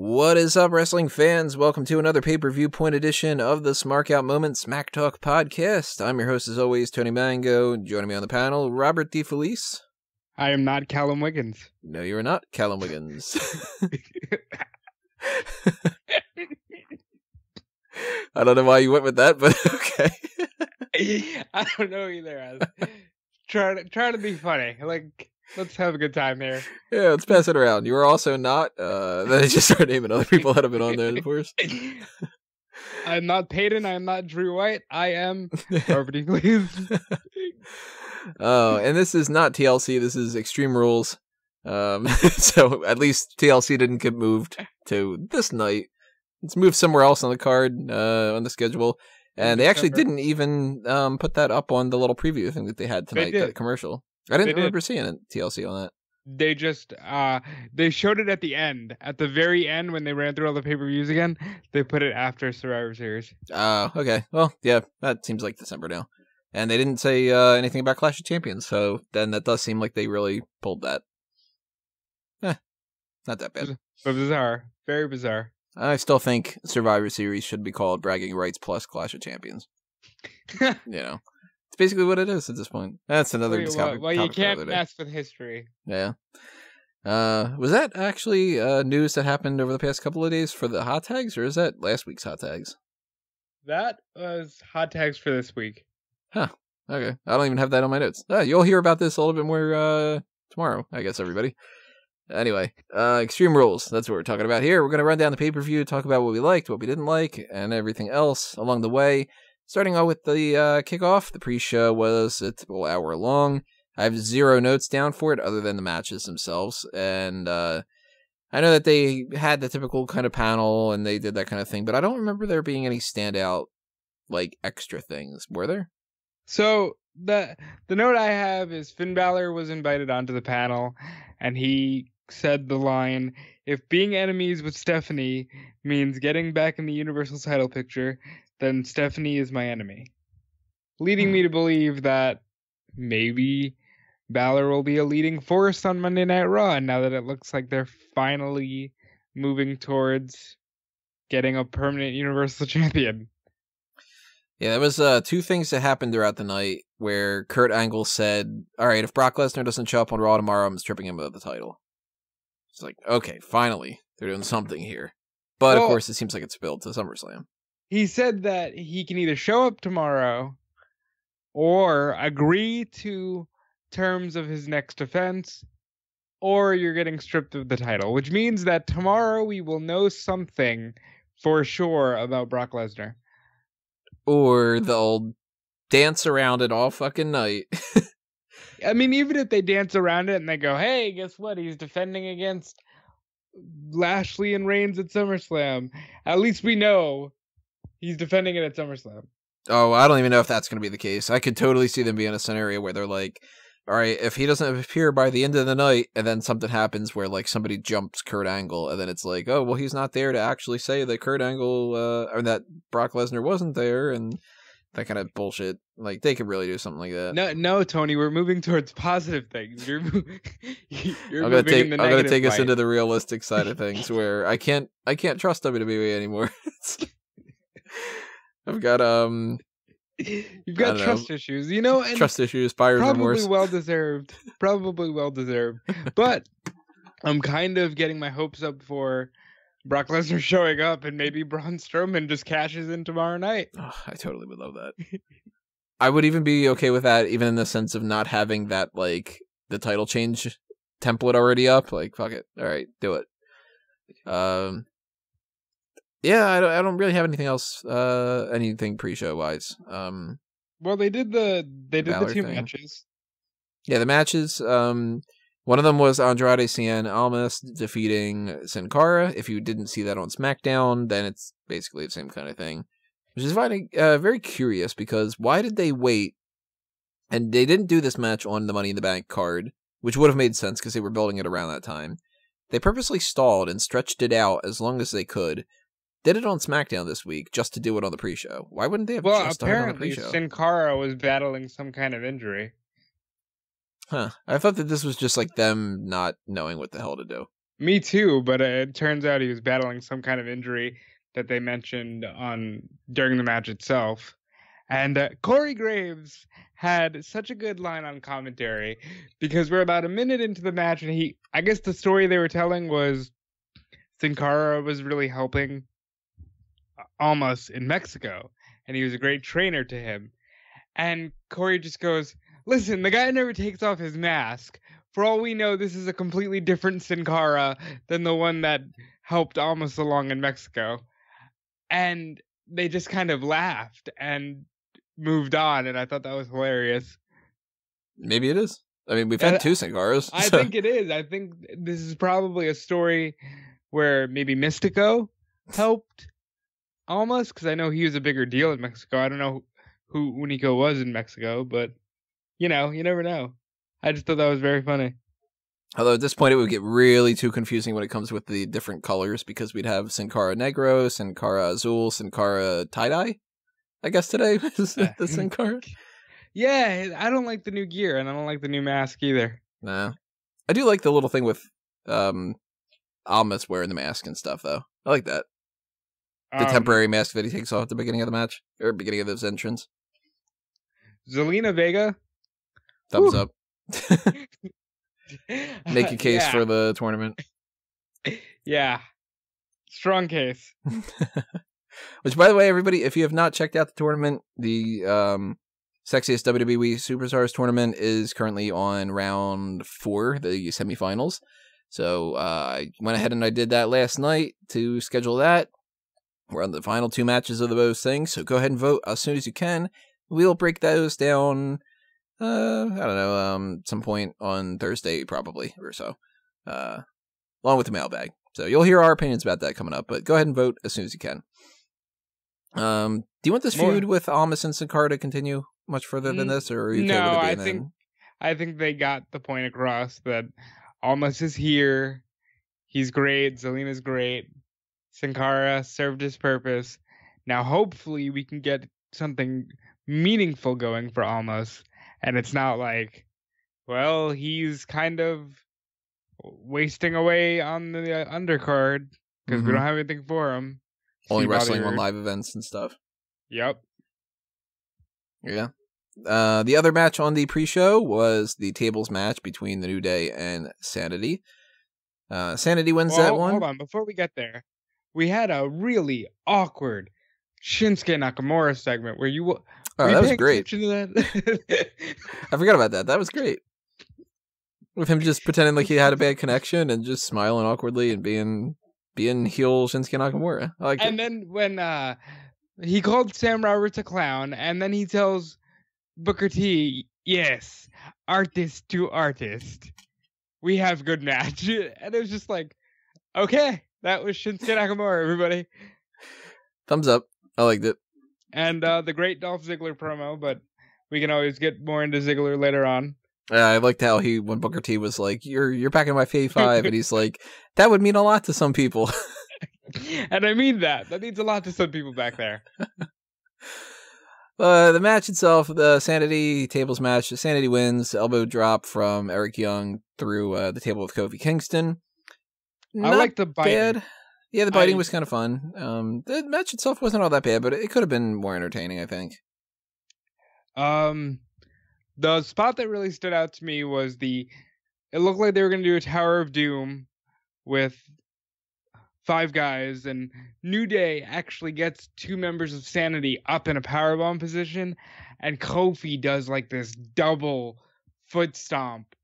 What is up, wrestling fans? Welcome to another Pay-Per-Viewpoint edition of the Smark Out Moment Smack Talk podcast. I'm your host, as always, Tony Mango. Joining me on the panel, Robert DeFelice. I am not Callum Wiggins. No, you're not Callum Wiggins. I don't know why you went with that, but okay. I don't know either. I was trying to be funny. Like, let's have a good time here. Yeah, let's pass it around. You were also not. Then I just started naming other people that have been on there before. I'm not Peyton. I'm not Drew White. I am Robert, please. Oh, and this is not TLC. This is Extreme Rules. So at least TLC didn't get moved to this night. It's moved somewhere else on the card, on the schedule. And they actually didn't even put that up on the little preview thing that they had tonight, that commercial. I didn't remember seeing it, TLC on that. They just, they showed it at the end. At the very end, when they ran through all the pay-per-views again, they put it after Survivor Series. Oh, okay. Well, yeah, that seems like December now. And they didn't say anything about Clash of Champions, so then that does seem like they really pulled that. Not that bad. But bizarre. Very bizarre. I still think Survivor Series should be called Bragging Rights plus Clash of Champions. You know, it's basically what it is at this point. That's another topic. Well, you can't mess with history. Yeah. Was that actually news that happened over the past couple of days for the hot tags, or is that last week's hot tags? That was hot tags for this week. Huh. Okay. I don't even have that on my notes. You'll hear about this a little bit more tomorrow, I guess, everybody. Anyway, Extreme Rules. That's what we're talking about here. We're going to run down the pay-per-view, talk about what we liked, what we didn't like, and everything else along the way. Starting out with the kickoff. The pre-show was a typical hour long. I have 0 notes down for it other than the matches themselves. And I know that they had the typical kind of panel and they did that kind of thing, but I don't remember there being any standout, like, extra things. Were there? So the note I have is Finn Balor was invited onto the panel, and he said the line, "If being enemies with Stephanie means getting back in the Universal title picture, then Stephanie is my enemy." Leading me to believe that maybe Balor will be a leading force on Monday Night Raw, now that it looks like they're finally moving towards getting a permanent Universal Champion. Yeah, there was 2 things that happened throughout the night where Kurt Angle said, all right, if Brock Lesnar doesn't show up on Raw tomorrow, I'm stripping him of the title. It's like, okay, finally, they're doing something here. But, of course, it seems like it's spilled to SummerSlam. He said that he can either show up tomorrow or agree to terms of his next defense, or you're getting stripped of the title, which means that tomorrow we will know something for sure about Brock Lesnar. Or they'll dance around it all fucking night. I mean, even if they dance around it and they go, hey, guess what? He's defending against Lashley and Reigns at SummerSlam. At least we know he's defending it at SummerSlam. Oh, I don't even know if that's going to be the case. I could totally see them being in a scenario where they're like, all right, if he doesn't appear by the end of the night, and then something happens where like somebody jumps Kurt Angle, and then it's like, oh, well, he's not there to actually say that Kurt Angle, or that Brock Lesnar wasn't there, and that kind of bullshit. Like, they could really do something like that. No, Tony, we're moving towards positive things. You're I'm gonna take us into the realistic side of things, where I can't trust WWE anymore. I've got You've got trust issues, you know, and trust issues, buyer's remorse. Probably well deserved. But I'm kind of getting my hopes up for Brock Lesnar showing up, and maybe Braun Strowman just cashes in tomorrow night. Oh, I totally would love that. I would even be okay with that, even in the sense of not having that, like, the title change template already up. Like, fuck it. All right, do it. Yeah, I don't really have anything else, anything pre-show wise. Well, they did the 2 matches. Yeah, the matches. One of them was Andrade, Cien, Almas defeating Sin Cara. If you didn't see that on SmackDown, then it's basically the same kind of thing. Which is finding very curious, because why did they wait? And they didn't do this match on the Money in the Bank card, which would have made sense because they were building it around that time. They purposely stalled and stretched it out as long as they could. Did it on SmackDown this week just to do it on the pre-show. Why wouldn't they have just done it on the pre-show? Well, apparently Sin Cara was battling some kind of injury. Huh. I thought that this was just like them not knowing what the hell to do. Me too, but it turns out he was battling some kind of injury that they mentioned during the match itself. And Corey Graves had such a good line on commentary because we're about a minute into the match, and I guess the story they were telling was Sin Cara was really helping Almas in Mexico, and he was a great trainer to him. And Corey just goes, listen, the guy never takes off his mask. For all we know, this is a completely different Sin Cara than the one that helped Almas along in Mexico. And they just kind of laughed and moved on, and I thought that was hilarious. Maybe it is. I mean, we've had two Sin Caras. I think it is. I think this is probably a story where maybe Mystico helped Almas, because I know he was a bigger deal in Mexico. I don't know who Unico was in Mexico, but, you never know. I just thought that was very funny. Although at this point it would get really too confusing when it comes with the different colors, because we'd have Sin Cara Negro, Sin Cara Azul, Sin Cara Tie-Dye, I guess today is the Sin Cara. Yeah, I don't like the new gear, and I don't like the new mask either. Nah. I do like the little thing with Almas wearing the mask and stuff, though. I like that. The temporary mask that he takes off at the beginning of the match, or beginning of his entrance. Zelina Vega. Thumbs up. Make a case for the tournament. Yeah. Strong case. Which, by the way, everybody, if you have not checked out the tournament, the Sexiest WWE Superstars tournament is currently on round 4, the semifinals. So I went ahead and I did that last night to schedule that. We're on the final 2 matches of those things, so go ahead and vote as soon as you can. We'll break those down, I don't know, some point on Thursday probably, or so, along with the mailbag. So you'll hear our opinions about that coming up, but go ahead and vote as soon as you can. Do you want this feud with Almas and Sin Cara to continue much further than this, or are you okay with it being I think they got the point across that Almas is here. He's great. Zelina's great. Sin Cara served his purpose. Now, hopefully, we can get something meaningful going for Almas, and it's not like, well, he's kind of wasting away on the undercard because we don't have anything for him. Only wrestling on live events and stuff. Yep. Yeah. The other match on the pre-show was the tables match between the New Day and SAnitY. SAnitY wins that one. Hold on, before we get there, we had a really awkward Shinsuke Nakamura segment where you. That was great. To that? I forgot about that. That was great. With him just pretending like he had a bad connection and just smiling awkwardly and being heel Shinsuke Nakamura. I liked it. And then when he called Sam Roberts a clown, and then he tells Booker T, yes, artist to artist, we have good match. And it was just like, okay, that was Shinsuke Nakamura, everybody. Thumbs up. I liked it. And the great Dolph Ziggler promo, but we can always get more into Ziggler later on. I liked how when Booker T was like, you're back in my Fave 5, and he's like, that would mean a lot to some people. And I mean that. That means a lot to some people back there. The match itself, the SAnitY tables match, SAnitY wins, elbow drop from Eric Young through the table with Kofi Kingston. I like the biting. Bad. Yeah, the biting was kind of fun. The match itself wasn't all that bad, but it could have been more entertaining, I think. The spot that really stood out to me was it looked like they were going to do a Tower of Doom with 5 guys, and New Day actually gets 2 members of SAnitY up in a powerbomb position, and Kofi does like this double foot stomp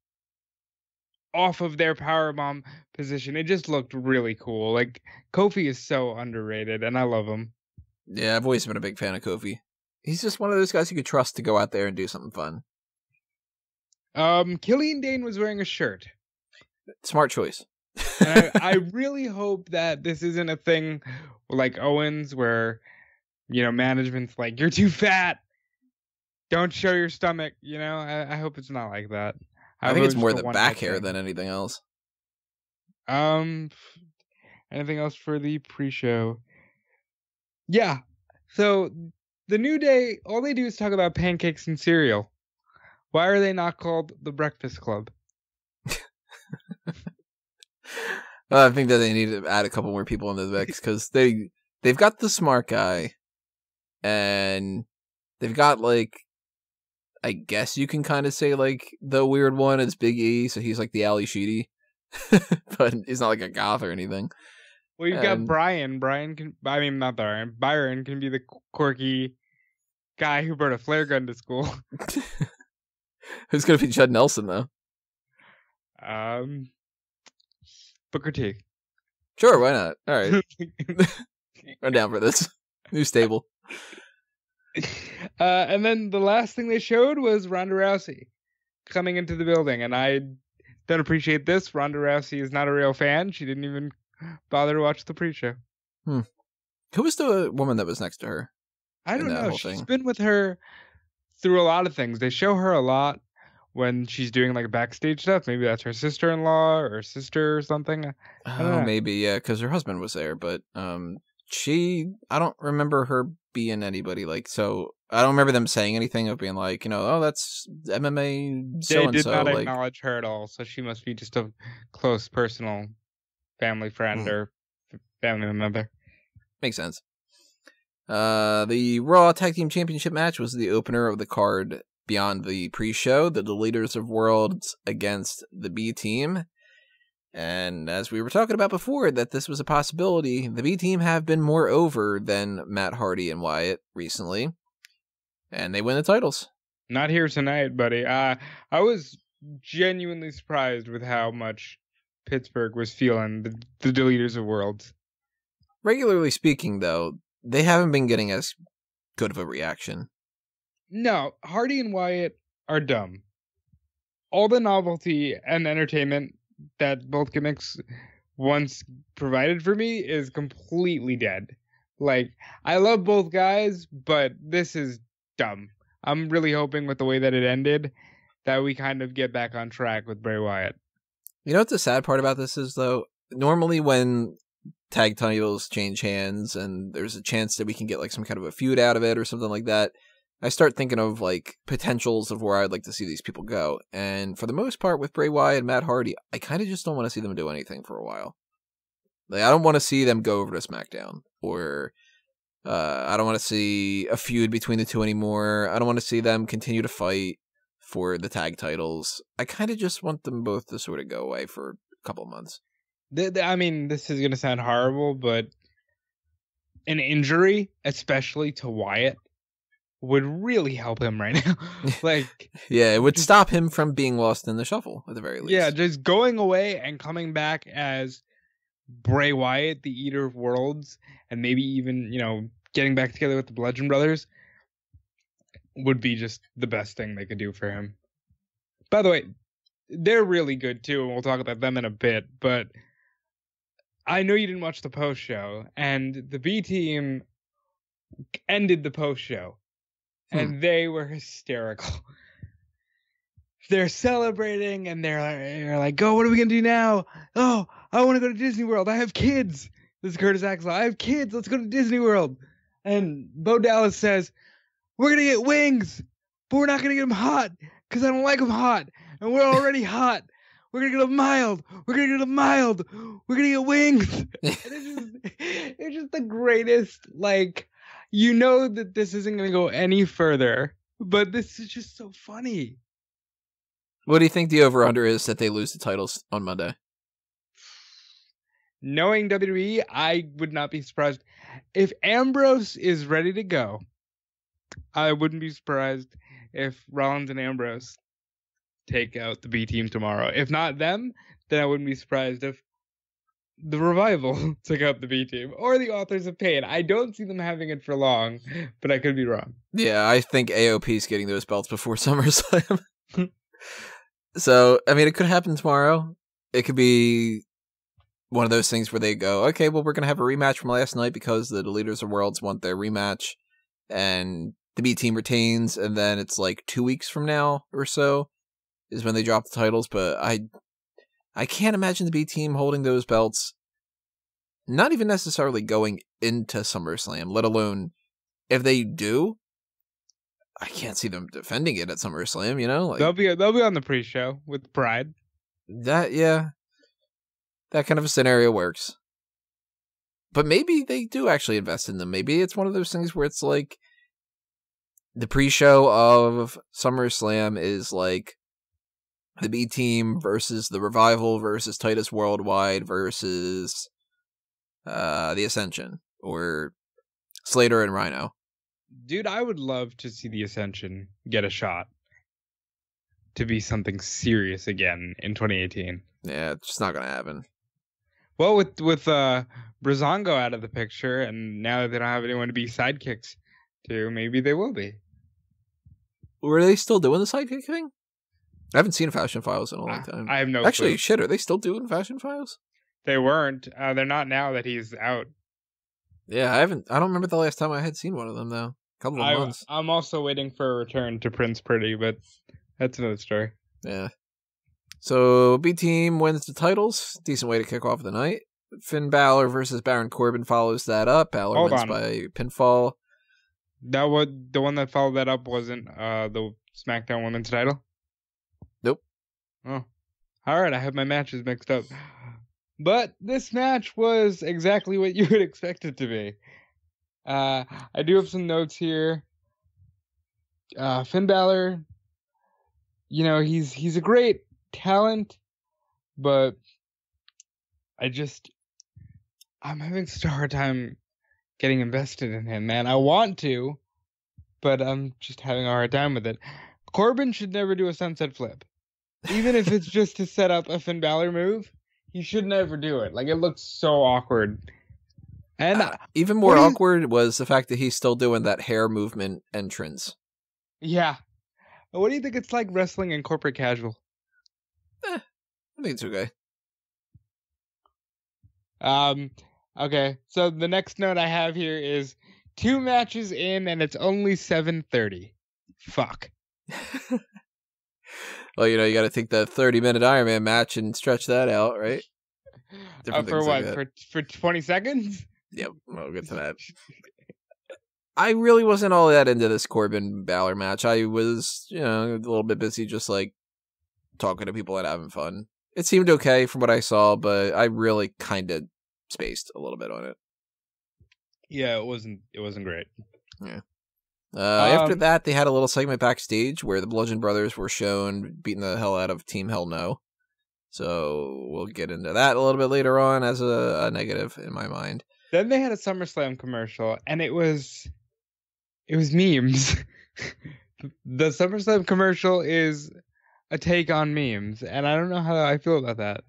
off of their powerbomb position. It just looked really cool. Like, Kofi is so underrated, and I love him. Yeah, I've always been a big fan of Kofi. He's just one of those guys you could trust to go out there and do something fun. Killian Dane was wearing a shirt. Smart choice. And I really hope that this isn't a thing like Owens where, management's like, you're too fat. Don't show your stomach. I hope it's not like that. I think it's more the back hair than anything else. Anything else for the pre-show? Yeah. So the New Day, all they do is talk about pancakes and cereal. Why are they not called the Breakfast Club? I think that they need to add a couple more people into the mix because they've got the Smark guy, and they've got like, I guess you can kind of say like the weird one is Big E, so he's like the Ali Sheedy, but he's not like a goth or anything. Well, you've got Brian. Not Brian. Byron can be the quirky guy who brought a flare gun to school. Who's gonna be Judd Nelson though? Booker T. Sure, why not? All right, I'm down for this. New stable. And then the last thing they showed was Ronda Rousey coming into the building, and I don't appreciate this. Ronda Rousey is not a real fan. She didn't even bother to watch the pre-show. Who was the woman that was next to her? I don't know. She's been with her through a lot of things. They show her a lot when she's doing like backstage stuff. Maybe that's her sister-in-law or sister or something. I don't know. Maybe, yeah, because her husband was there. But I don't remember her being anybody like, so I don't remember them saying anything of being like, oh, that's MMA so-and-so. They did not acknowledge her at all, so she must be just a close personal family friend or family member. Makes sense. The Raw Tag Team Championship match was the opener of the card beyond the pre-show, the Deleters of Worlds against the B Team. And as we were talking about before, that this was a possibility, the B Team have been more over than Matt Hardy and Wyatt recently. And they win the titles. Not here tonight, buddy. I was genuinely surprised with how much Pittsburgh was feeling the Deleters of Worlds. Regularly speaking, though, they haven't been getting as good of a reaction. No, Hardy and Wyatt are dumb. All the novelty and entertainment that both gimmicks once provided for me is completely dead. Like, I love both guys, but this is dumb. I'm really hoping with the way that it ended that we kind of get back on track with Bray Wyatt. You know what the sad part about this is, though? Normally when tag titles change hands and there's a chance that we can get like some kind of a feud out of it or something like that, I start thinking of like potentials of where I'd like to see these people go. And for the most part with Bray Wyatt and Matt Hardy, I kind of just don't want to see them do anything for a while. Like, I don't want to see them go over to SmackDown, or I don't want to see a feud between the two anymore. I don't want to see them continue to fight for the tag titles. I kind of just want them both to sort of go away for a couple months. I mean, this is going to sound horrible, but an injury, especially to Wyatt, would really help him right now. Like, yeah, it would stop him from being lost in the shuffle at the very least. Yeah, just going away and coming back as Bray Wyatt, the Eater of Worlds, and maybe even, getting back together with the Bludgeon Brothers would be just the best thing they could do for him. By the way, they're really good too, and we'll talk about them in a bit, but I know you didn't watch the post show, and the B Team ended the post show, and they were hysterical. They're celebrating, and they're like, "Oh, what are we gonna do now? Oh, I want to go to Disney World. I have kids." This is Curtis Axel. I have kids. Let's go to Disney World. And Bo Dallas says, "We're gonna get wings, but we're not gonna get them hot because I don't like them hot, and we're already hot. We're gonna get them mild. We're gonna get them mild. We're gonna get wings." It's just the greatest. Like, that this isn't gonna go any further, but this is just so funny. What do you think the over-under is that they lose the titles on Monday? Knowing WWE, I would not be surprised. If Ambrose is ready to go, I wouldn't be surprised if Rollins and Ambrose take out the B Team tomorrow. If not them, then I wouldn't be surprised if the Revival took out the B Team or the Authors of Pain. I don't see them having it for long, but I could be wrong. Yeah, I think AOP's getting those belts before SummerSlam. So, I mean, it could happen tomorrow. It could be one of those things where they go, okay, well, we're going to have a rematch from last night because the Leaders of Worlds want their rematch, and the B Team retains, and then it's like 2 weeks from now or so is when they drop the titles. But I can't imagine the B Team holding those belts, not even necessarily going into SummerSlam, let alone if they do. I can't see them defending it at SummerSlam, Like, they'll be on the pre-show with Pride. That, yeah. that kind of a scenario works. But maybe they do actually invest in them. Maybe it's one of those things where it's like the pre-show of SummerSlam is like the B Team versus the Revival versus Titus Worldwide versus the Ascension or Slater and Rhino. Dude, I would love to see the Ascension get a shot to be something serious again in 2018. Yeah, it's just not gonna happen. Well, with Breezango out of the picture, and now that they don't have anyone to be sidekicks to, maybe they will be. Were they still doing the sidekick thing? I haven't seen Fashion Files in a long time. I have no Actually, clue. shit, are they still doing Fashion Files? They weren't. They're not now that he's out. Yeah, I don't remember the last time I had seen one of them, though. A couple of months. I'm also waiting for a return to Prince Pretty, but that's another story. Yeah. So, B Team wins the titles. Decent way to kick off the night. Finn Balor versus Baron Corbin follows that up. Balor wins by pinfall. The one that followed that up wasn't the SmackDown Women's title? Nope. Oh. Alright, I have my matches mixed up. But this match was exactly what you would expect it to be. I do have some notes here. Finn Balor, he's a great talent, but I'm having such a hard time getting invested in him, man. I want to, but I'm just having a hard time with it. Corbin should never do a sunset flip. Even if it's just to set up a Finn Balor move, he should never do it. Like, it looks so awkward. And even more awkward was the fact that he's still doing that hair movement entrance. Yeah. What do you think it's like wrestling in corporate casual? I think it's okay. Okay, so the next note I have here is 2 matches in and it's only 7:30. Fuck. Well, you got to take the 30-minute Iron Man match and stretch that out, right? For what? Like for 20 seconds? Yep, we'll get to that. I really wasn't all that into this Corbin Balor match. I was, a little bit busy just like talking to people and having fun. It seemed okay from what I saw, but I really kind of spaced a little bit on it. Yeah, it wasn't great. Yeah. After that, they had a little segment backstage where the Bludgeon Brothers were shown beating the hell out of Team Hell No. So we'll get into that a little bit later on as a negative in my mind. Then they had a SummerSlam commercial, and it was memes. The SummerSlam commercial is a take on memes, and I don't know how I feel about that.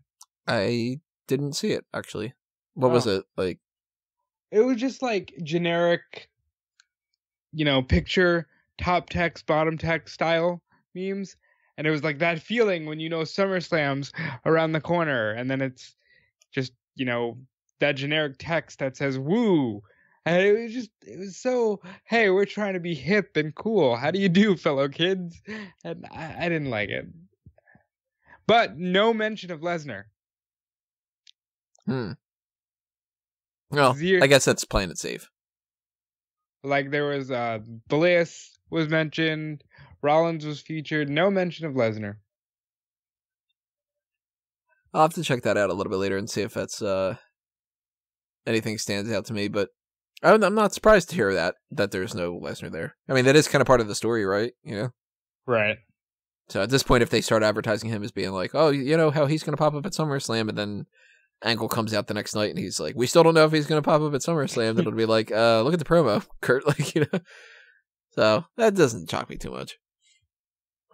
I didn't see it, actually. What was it like? It was just like generic, picture, top text, bottom text style memes. And it was like that feeling when SummerSlam's around the corner, and then it's just, that generic text that says woo. And it was so, hey, we're trying to be hip and cool. How do you do, fellow kids? And I didn't like it. But no mention of Lesnar. Well, I guess that's playing it safe. Like there was Bliss was mentioned, Rollins was featured, no mention of Lesnar. I'll have to check that out a little bit later and see if that's anything stands out to me, but I'm not surprised to hear that there's no Lesnar there. I mean, that is kind of part of the story, right? Right. So at this point, if they start advertising him as being like, oh, how he's going to pop up at SummerSlam, and then Angle comes out the next night and he's like, we still don't know if he's going to pop up at SummerSlam, then it'll be like, look at the promo, Kurt, So that doesn't shock me too much.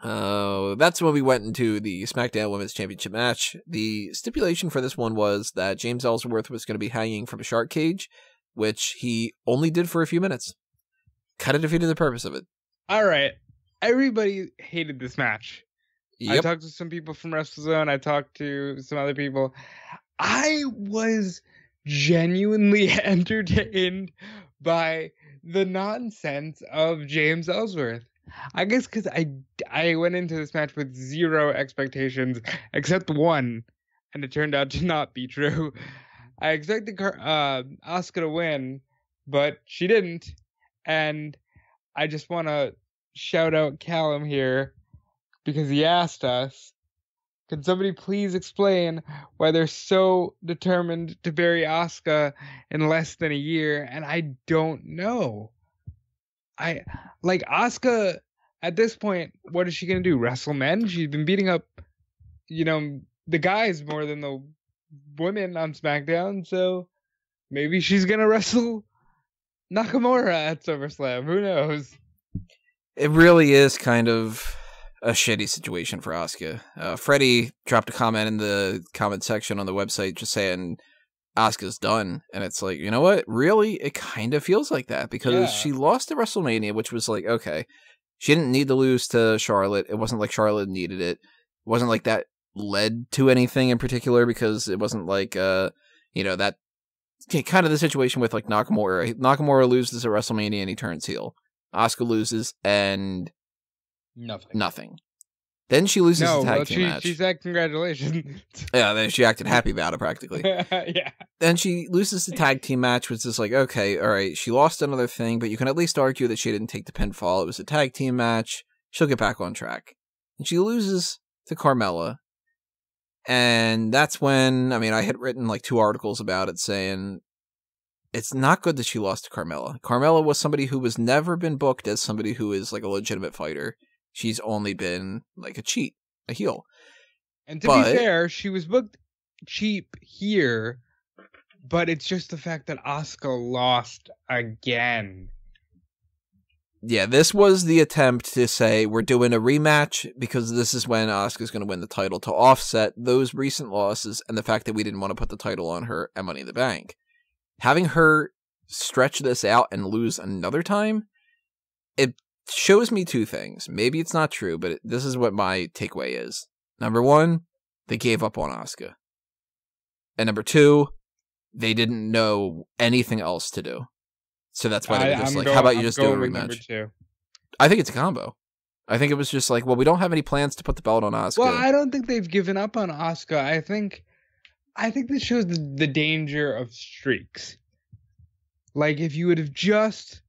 That's when we went into the SmackDown Women's Championship match. The stipulation for this one was that James Ellsworth was going to be hanging from a shark cage, which he only did for a few minutes. Kind of defeated the purpose of it. All right. Everybody hated this match. Yep. I talked to some people from WrestleZone. I talked to some other people. I was genuinely entertained by the nonsense of James Ellsworth. I guess because I went into this match with zero expectations except one, and it turned out to not be true. I expected Asuka to win, but she didn't. And I just want to shout out Callum here because he asked us, Can somebody please explain why they're so determined to bury Asuka in less than a year? And I don't know. I like Asuka at this point. What is she gonna do? Wrestle men? She's been beating up, the guys more than the women on SmackDown. So maybe she's gonna wrestle Nakamura at SummerSlam. Who knows? It really is kind of a shitty situation for Asuka. Freddie dropped a comment in the comment section on the website just saying Asuka's done. And it's like, you know what? Really? It kind of feels like that because she lost at WrestleMania, which was like, okay, she didn't need to lose to Charlotte. It wasn't like Charlotte needed it. It wasn't like that led to anything in particular because it wasn't like, that kind of the situation with like Nakamura. Nakamura loses at WrestleMania and he turns heel. Asuka loses and nothing. Then she loses the tag team match. She said congratulations. Yeah, then she acted happy about it practically. Yeah. Then she loses the tag team match, which is like, okay, all right, she lost another thing, but you can at least argue that she didn't take the pinfall. It was a tag team match. She'll get back on track. And she loses to Carmella. And that's when, I had written like 2 articles about it saying it's not good that she lost to Carmella. Carmella was somebody who was never been booked as somebody who is like a legitimate fighter. She's only been like a cheat, a heel. And to be fair, she was booked cheap here, but it's just the fact that Asuka lost again. Yeah, this was the attempt to say we're doing a rematch because this is when Asuka's going to win the title to offset those recent losses and the fact that we didn't want to put the title on her at Money in the Bank. Having her stretch this out and lose another time, it shows me 2 things. Maybe it's not true, but this is what my takeaway is. Number 1, they gave up on Asuka. And number 2, they didn't know anything else to do. So that's why they were just how about you just do a rematch? I think it's a combo. I think it was just like, well, we don't have any plans to put the belt on Asuka. Well, I don't think they've given up on Asuka. I think this shows the danger of streaks. Like, if you would have just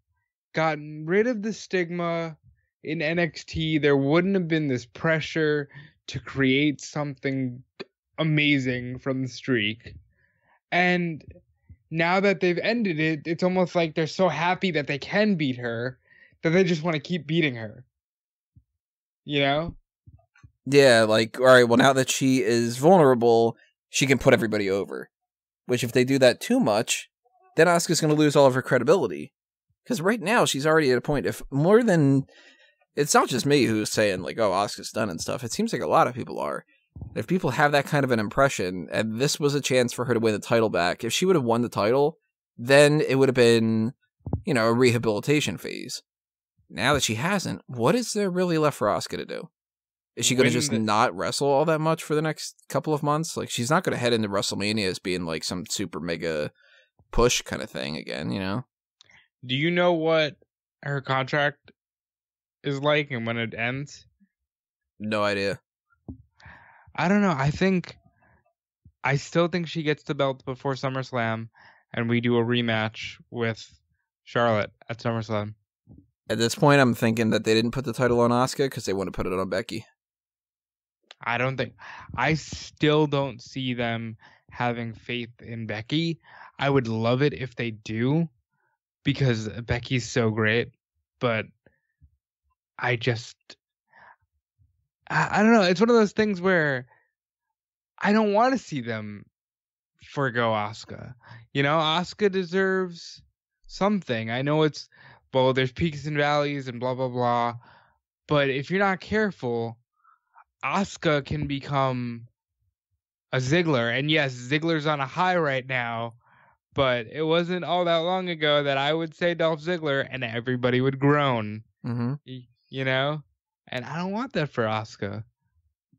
gotten rid of the stigma in NXT, there wouldn't have been this pressure to create something amazing from the streak. And now that they've ended it, it's almost like they're so happy that they can beat her that they just want to keep beating her. You know? Yeah, like, all right, well, now that she is vulnerable, she can put everybody over. Which, if they do that too much, then Asuka's going to lose all of her credibility. Because right now, she's already at a point, if more than... It's not just me who's saying, like, oh, Asuka's done and stuff. It seems like a lot of people are. If people have that kind of an impression, and this was a chance for her to win the title back, if she would have won the title, then it would have been, a rehabilitation phase. Now that she hasn't, what is there really left for Asuka to do? Is she going to just not wrestle all that much for the next couple of months? Like, she's not going to head into WrestleMania as being, like, some super mega push kind of thing again, Do you know what her contract is like and when it ends? No idea. I don't know. I still think she gets the belt before SummerSlam, and we do a rematch with Charlotte at SummerSlam. At this point, I'm thinking that they didn't put the title on Asuka because they want to put it on Becky. I still don't see them having faith in Becky. I would love it if they do, because Becky's so great, but I don't know. It's one of those things where I don't want to see them forgo Asuka. Asuka deserves something. I know there's peaks and valleys and blah, blah, blah. But if you're not careful, Asuka can become a Ziggler. And yes, Ziggler's on a high right now, but it wasn't all that long ago that I would say Dolph Ziggler and everybody would groan. Mm-hmm. And I don't want that for Asuka.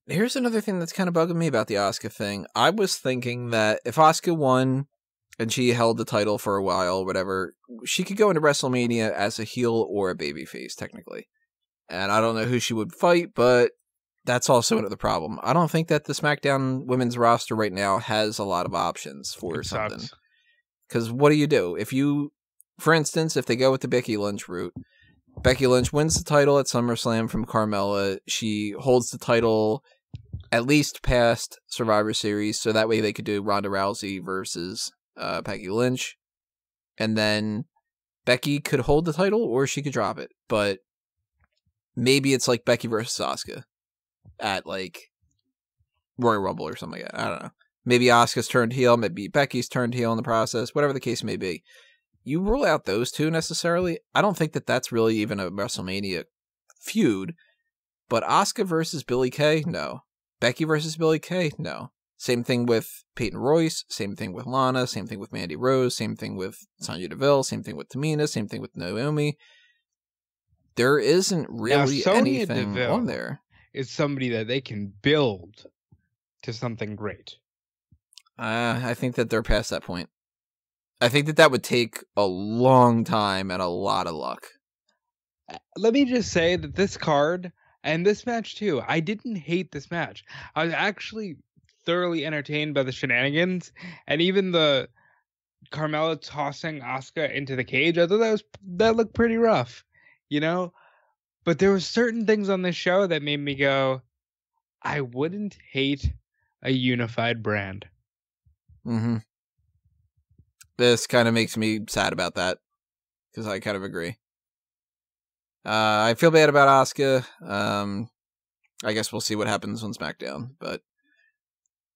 Here's another thing that's kind of bugging me about the Asuka thing. I was thinking that if Asuka won and she held the title for a while, whatever, she could go into WrestleMania as a heel or a babyface, technically. And I don't know who she would fight, but that's also another problem. I don't think that the SmackDown women's roster right now has a lot of options for something. Because what do? If you, for instance, if they go with the Becky Lynch route, Becky Lynch wins the title at SummerSlam from Carmella. She holds the title at least past Survivor Series, so that way they could do Ronda Rousey versus Becky Lynch, and then Becky could hold the title or she could drop it, but maybe it's like Becky versus Asuka at like Royal Rumble or something like that. I don't know. Maybe Asuka's turned heel, maybe Becky's turned heel in the process, whatever the case may be. You rule out those two necessarily. I don't think that that's really even a WrestleMania feud, but Asuka versus Billie Kay, no. Becky versus Billie Kay, no. Same thing with Peyton Royce, same thing with Lana, same thing with Mandy Rose, same thing with Sonya Deville, same thing with Tamina, same thing with Naomi. There isn't really anything Deville on there. Is somebody that they can build to something great. I think that they're past that point. I think that would take a long time and a lot of luck. Let me just say that this card and this match too, I didn't hate this match. I was actually thoroughly entertained by the shenanigans, and even the Carmella tossing Asuka into the cage. I thought that looked pretty rough, you know? But there were certain things on this show that made me go, I wouldn't hate a unified brand. Mm-hmm. This kind of makes me sad about that, because I kind of agree. I feel bad about Asuka. I guess we'll see what happens on SmackDown, but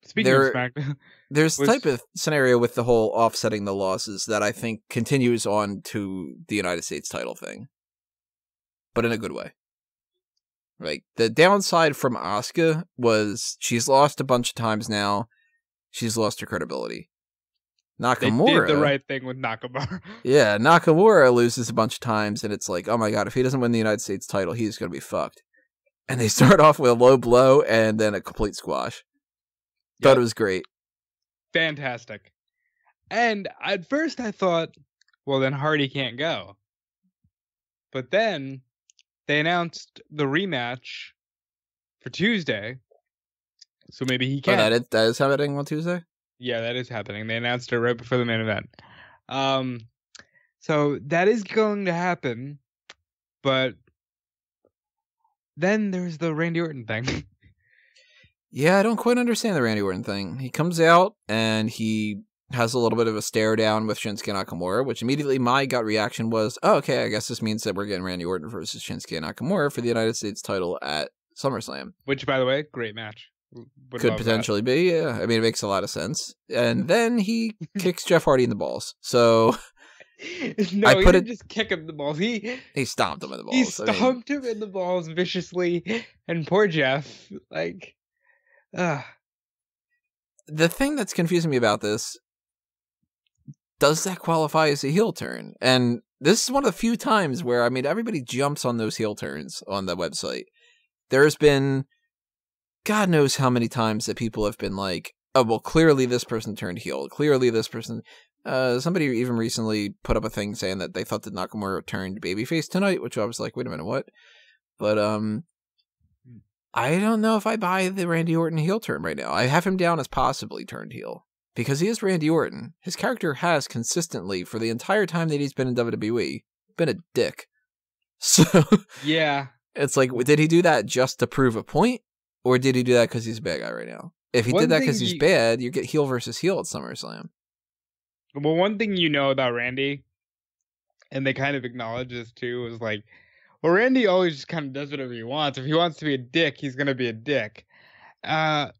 speaking of SmackDown, there's the type of scenario with the whole offsetting the losses that I think continues on to the United States title thing, but in a good way. Like, the downside from Asuka was she's lost a bunch of times now. She's lost her credibility. Nakamura, they did the right thing with Nakamura. Yeah, Nakamura loses a bunch of times, and it's like, oh my god, if he doesn't win the United States title, he's going to be fucked. And they start off with a low blow and then a complete squash. Thought it was great. Fantastic. And at first I thought, well, then Hardy can't go. But then they announced the rematch for Tuesday, so maybe he can. Oh, that is happening on Tuesday? Yeah, that is happening. They announced it right before the main event. So that is going to happen, but then there's the Randy Orton thing. Yeah, I don't quite understand the Randy Orton thing. He comes out and he has a little bit of a stare down with Shinsuke Nakamura, which immediately my gut reaction was, oh, okay, I guess this means that we're getting Randy Orton versus Shinsuke Nakamura for the United States title at SummerSlam. Which, by the way, great match. Could potentially be, yeah. I mean, it makes a lot of sense. And then he kicks Jeff Hardy in the balls. So no, he didn't just kick him in the balls. He stomped him in the balls. He stomped him in the balls viciously, and poor Jeff, like, The thing that's confusing me about this, does that qualify as a heel turn? And this is one of the few times where, I mean, everybody jumps on those heel turns on the website. There's been God knows how many times that people have been like, oh, well, clearly this person turned heel. Clearly this person... somebody even recently put up a thing saying that they thought that Nakamura turned babyface tonight, which I was like, wait a minute, what? But I don't know if I buy the Randy Orton heel turn right now. I have him down as possibly turned heel, because he is Randy Orton. His character has consistently, for the entire time that he's been in WWE, been a dick. So yeah, it's like, did he do that just to prove a point? Or did he do that because he's a bad guy right now? If he did that because he's bad, you get heel versus heel at SummerSlam. Well, one thing you know about Randy, and they kind of acknowledge this too, is like, well, Randy always just kind of does whatever he wants. If he wants to be a dick, he's going to be a dick. If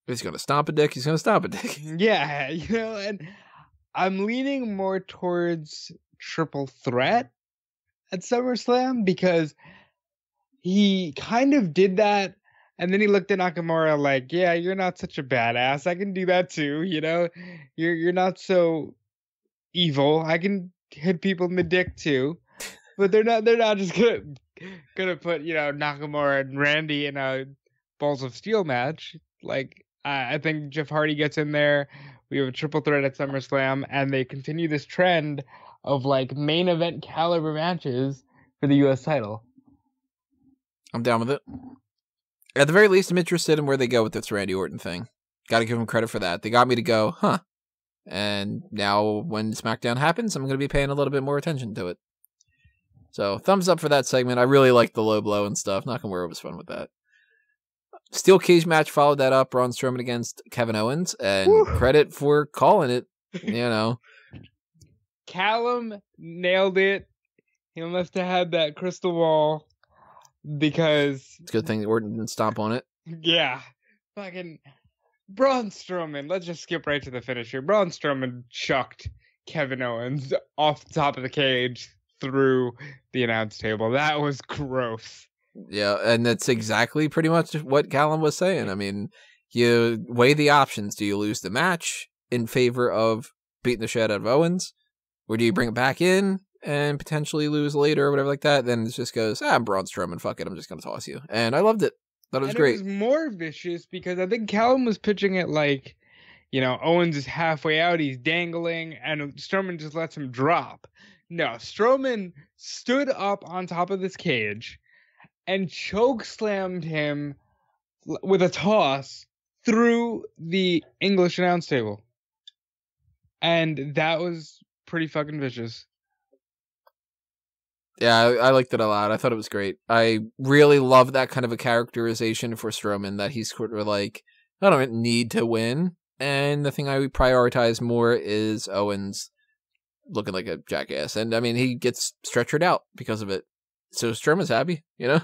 he's going to stomp a dick, he's going to stomp a dick. Yeah, you know, and I'm leaning more towards triple threat at SummerSlam, because he kind of did that. And then he looked at Nakamura like, yeah, you're not such a badass. I can do that too, you know? You're not so evil. I can hit people in the dick too. But they're not just gonna put, you know, Nakamura and Randy in a Balls of Steel match. Like, I think Jeff Hardy gets in there. We have a triple threat at SummerSlam, and they continue this trend of like main event caliber matches for the US title. I'm down with it. At the very least, I'm interested in where they go with this Randy Orton thing. Got to give them credit for that. They got me to go, huh. And now when SmackDown happens, I'm going to be paying a little bit more attention to it. So, thumbs up for that segment. I really liked the low blow and stuff. Nakamura was fun with that. Steel cage match followed that up. Braun Strowman against Kevin Owens, and Woo. credit for calling it. You know, Callum nailed it. He must have had that crystal ball because it's a good thing that Orton didn't stomp on it. yeah, fucking Braun Strowman. Let's just skip right to the finish here. Braun Strowman chucked Kevin Owens off the top of the cage through the announce table. That was gross. Yeah, and that's exactly pretty much what Callum was saying. I mean, you weigh the options. Do you lose the match in favor of beating the shit out of Owens? Or do you bring it back in and potentially lose later or whatever like that? Then it just goes, I'm Braun Strowman, fuck it, I'm just going to toss you. And I loved it. Thought it was great. It was more vicious because I think Callum was pitching it like, you know, Owens is halfway out, he's dangling, and Strowman just lets him drop. No, Strowman stood up on top of this cage and choke slammed him with a toss through the English announce table. And that was pretty fucking vicious. Yeah, I liked it a lot. I thought it was great. I really love that kind of a characterization for Strowman, that he's sort of like, I don't need to win. And the thing I would prioritize more is Owens looking like a jackass. And I mean, he gets stretchered out because of it. So Strowman's happy, you know?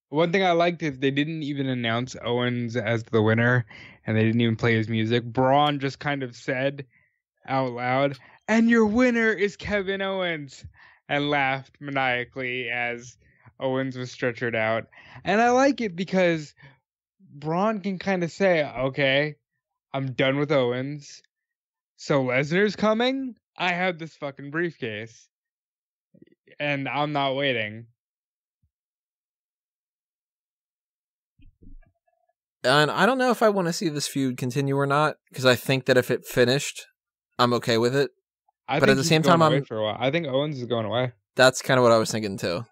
One thing I liked is they didn't even announce Owens as the winner, and they didn't even play his music. Braun just kind of said out loud, and your winner is Kevin Owens, and laughed maniacally as Owens was stretchered out. And I like it because Braun can kind of say, okay, I'm done with Owens, so Lesnar's coming? I have this fucking briefcase, and I'm not waiting. And I don't know if I want to see this feud continue or not, because I think that if it finished, I'm okay with it. But at the same time, for a while. I think Owens is going away. That's kind of what I was thinking too.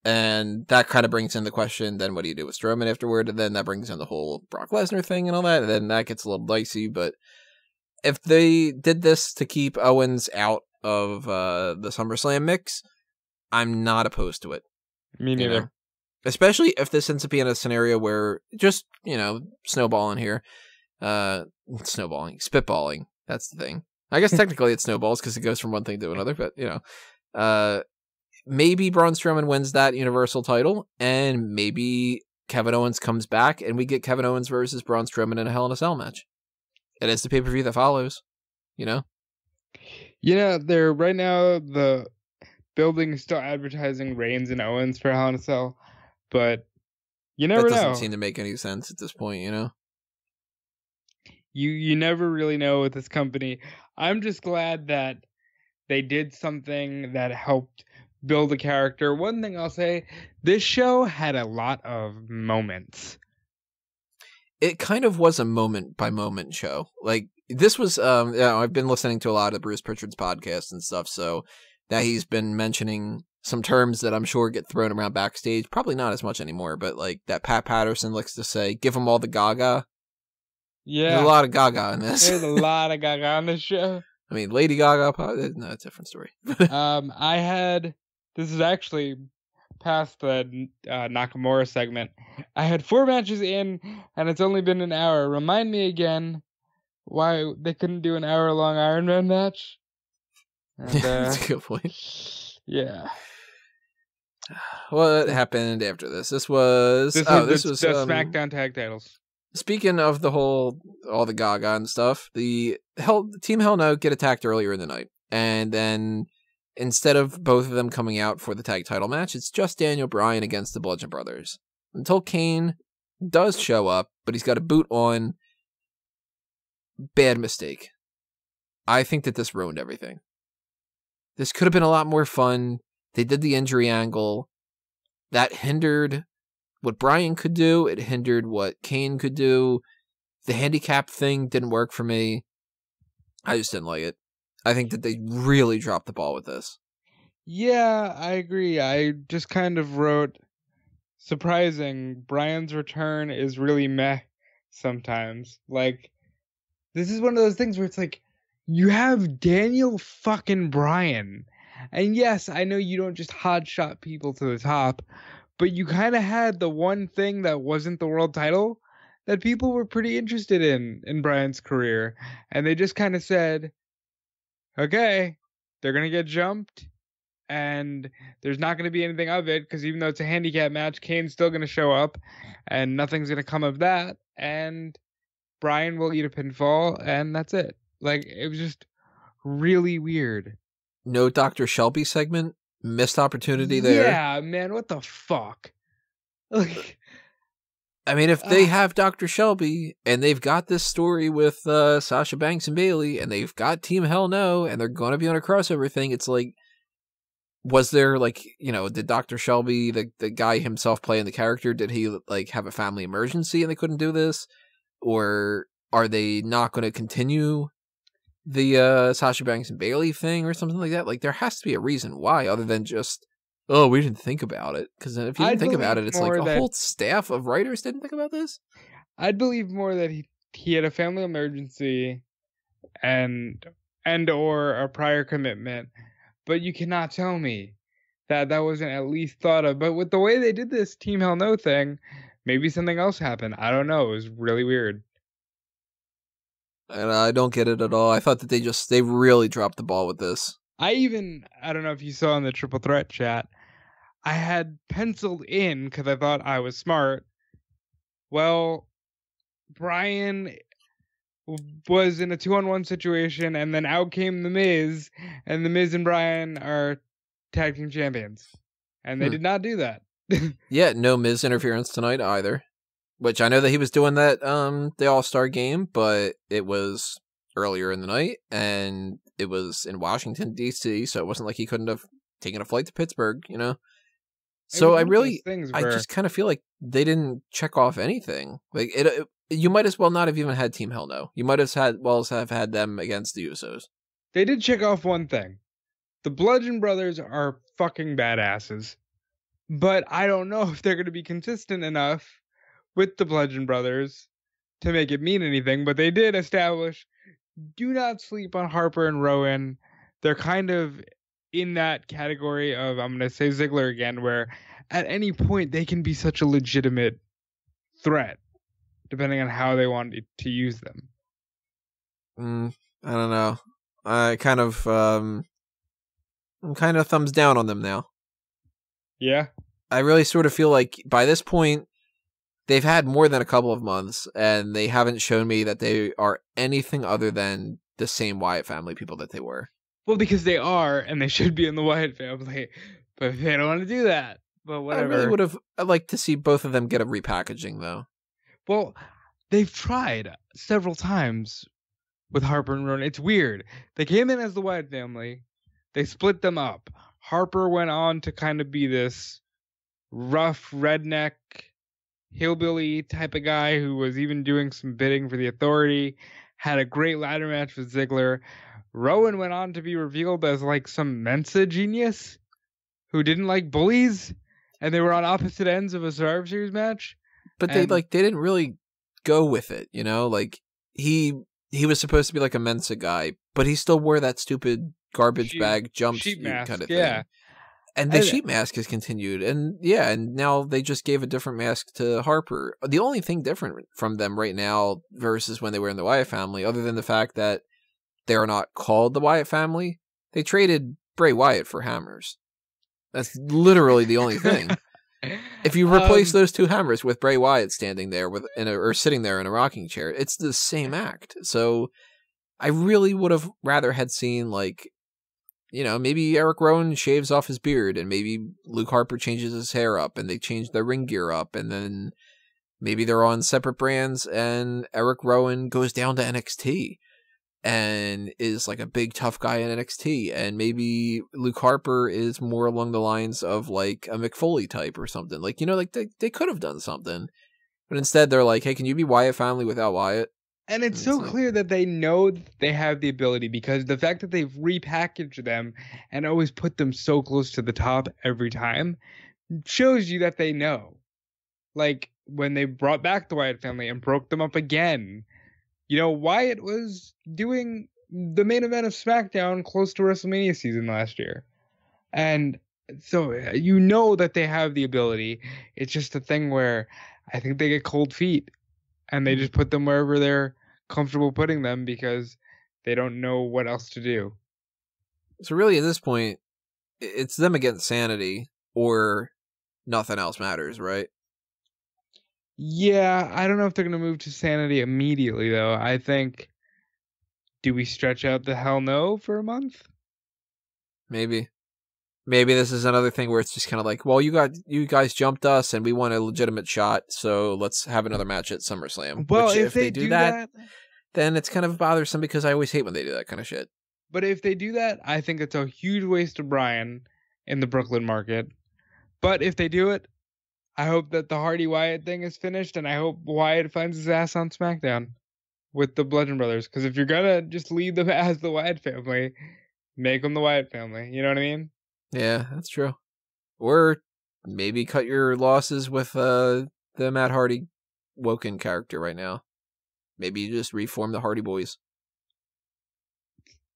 And that kind of brings in the question, then what do you do with Strowman afterward? And then that brings in the whole Brock Lesnar thing and all that. And then that gets a little dicey. But if they did this to keep Owens out of the SummerSlam mix, I'm not opposed to it. Me neither. You know? Especially if this ends up being a scenario where just, you know, snowballing here. Spitballing. That's the thing. I guess technically it snowballs because it goes from one thing to another, but, you know. Maybe Braun Strowman wins that Universal title, and maybe Kevin Owens comes back, and we get Kevin Owens versus Braun Strowman in a Hell in a Cell match. It is the pay-per-view that follows, you know? You know, they're right now, the building is still advertising Reigns and Owens for Hell in a Cell, but you never know. That doesn't seem to make any sense at this point, you know? You never really know with this company. I'm just glad that they did something that helped build a character. One thing I'll say, this show had a lot of moments. It kind of was a moment by moment show. Like, this was, you know, I've been listening to a lot of Bruce Pritchard's podcasts and stuff, so that he's been mentioning some terms that I'm sure get thrown around backstage. Probably not as much anymore, but like that Pat Patterson likes to say, give them all the gaga. Yeah. There's a lot of gaga in this. There's a lot of gaga on this show. I mean, Lady Gaga, no, it's a different story. This is actually past the Nakamura segment. I had 4 matches in, and it's only been an hour. Remind me again why they couldn't do an hour-long Iron Man match? And, that's a good point. Yeah. What happened after this? This was the SmackDown tag titles. Speaking of all the Gaga and stuff, the Team Hell No get attacked earlier in the night, and then instead of both of them coming out for the tag title match, it's just Daniel Bryan against the Bludgeon Brothers. Until Kane does show up, but he's got a boot on. Bad mistake. I think that this ruined everything. This could have been a lot more fun. They did the injury angle. That hindered what Bryan could do. It hindered what Kane could do. The handicap thing didn't work for me. I just didn't like it. I think that they really dropped the ball with this. Yeah, I agree. I just kind of wrote, surprising, Bryan's return is really meh sometimes. Like, this is one of those things where it's like, you have Daniel fucking Bryan. And yes, I know you don't just hotshot people to the top, but you kind of had the one thing that wasn't the world title that people were pretty interested in Bryan's career, and they just kind of said, okay, they're gonna get jumped, and there's not going to be anything of it because even though it's a handicap match, Kane's still going to show up, and nothing's going to come of that, and Bryan will eat a pinfall, and that's it. Like, it was just really weird. No Dr. Shelby segment? Missed opportunity there. Yeah, man, what the fuck? Like, I mean, if they have Dr. Shelby, and they've got this story with Sasha Banks and Bayley, and they've got Team Hell No, and they're going to be on a crossover thing, it's like, was there, like, you know, did Dr. Shelby, the guy himself playing the character, did he, like, have a family emergency and they couldn't do this? Or are they not going to continue the Sasha Banks and Bayley thing or something like that? Like, there has to be a reason why, other than just, oh, we didn't think about it. Because if you didn't think about it, it's like a whole staff of writers didn't think about this? I'd believe more that he had a family emergency and or a prior commitment. But you cannot tell me that wasn't at least thought of. But with the way they did this Team Hell No thing, maybe something else happened. I don't know. It was really weird. And I don't get it at all. I thought that they really dropped the ball with this. I don't know if you saw in the Triple Threat chat, I had penciled in, because I thought I was smart, well, Bryan was in a 2-on-1 situation, and then out came The Miz, and The Miz and Bryan are tag team champions. And they did not do that. Yeah, no Miz interference tonight either. Which I know that he was doing that the All-Star game, but it was earlier in the night, and it was in Washington, D.C., so it wasn't like he couldn't have taken a flight to Pittsburgh, you know? So I just kind of feel like they didn't check off anything. Like, you might as well not have even had Team Hell No. You might as well have had them against the Usos. They did check off one thing. The Bludgeon Brothers are fucking badasses. But I don't know if they're going to be consistent enough with the Bludgeon Brothers to make it mean anything. But they did establish, do not sleep on Harper and Rowan. They're kind of in that category of, I'm going to say Ziggler again, where at any point they can be such a legitimate threat, depending on how they want to use them. I don't know. I'm kind of thumbs down on them now. Yeah. I really sort of feel like by this point, they've had more than a couple of months, and they haven't shown me that they are anything other than the same Wyatt family people that they were. Well, because they are, and they should be in the Wyatt family, but they don't want to do that. But whatever. I'd like to see both of them get a repackaging, though. Well, they've tried several times with Harper and Rowan. It's weird. They came in as the Wyatt family. They split them up. Harper went on to kind of be this rough, redneck, hillbilly type of guy who was even doing some bidding for the Authority. Had a great ladder match with Ziggler. Rowan went on to be revealed as like some Mensa genius who didn't like bullies, and they were on opposite ends of a Survivor Series match. But they didn't really go with it, you know? Like, he was supposed to be like a Mensa guy, but he still wore that stupid garbage bag jumpsuit kind of thing. Yeah. And the sheep mask has continued, and now they just gave a different mask to Harper. The only thing different from them right now versus when they were in the Wyatt family, other than the fact that they are not called the Wyatt family, they traded Bray Wyatt for hammers. That's literally the only thing. If you replace those two hammers with Bray Wyatt standing there or sitting there in a rocking chair, it's the same act. So I really would have rather had seen, like, you know, maybe Eric Rowan shaves off his beard, and maybe Luke Harper changes his hair up, and they change their ring gear up, and then maybe they're on separate brands, and Eric Rowan goes down to NXT and is like a big tough guy in NXT, and maybe Luke Harper is more along the lines of like a Mick Foley type or something. Like, you know, like they could have done something, but instead they're like, hey, can you be Wyatt family without Wyatt? And it's so clear that they know they have the ability, because the fact that they've repackaged them and always put them so close to the top every time shows you that they know. Like when they brought back the Wyatt family and broke them up again, you know, Wyatt was doing the main event of SmackDown close to WrestleMania season last year. And so you know that they have the ability. It's just a thing where I think they get cold feet. and they just put them wherever they're comfortable putting them because they don't know what else to do. So really, at this point, it's them against SAnitY, or nothing else matters, right? Yeah, I don't know if they're going to move to SAnitY immediately, though. I think, do we stretch out the hell no for a month? Maybe this is another thing where it's just kind of like, well, you guys jumped us, and we want a legitimate shot, so let's have another match at SummerSlam. Well, Which, if they do that, then it's kind of bothersome because I always hate when they do that kind of shit. But if they do that, I think it's a huge waste of Bryan in the Brooklyn market. But if they do it, I hope that the Hardy Wyatt thing is finished, and I hope Wyatt finds his ass on SmackDown with the Bludgeon Brothers. Because if you're gonna just leave them as the Wyatt family, make them the Wyatt family. You know what I mean? Yeah, that's true. Or maybe cut your losses with the Matt Hardy Woken character right now. Maybe you just reform the Hardy Boys.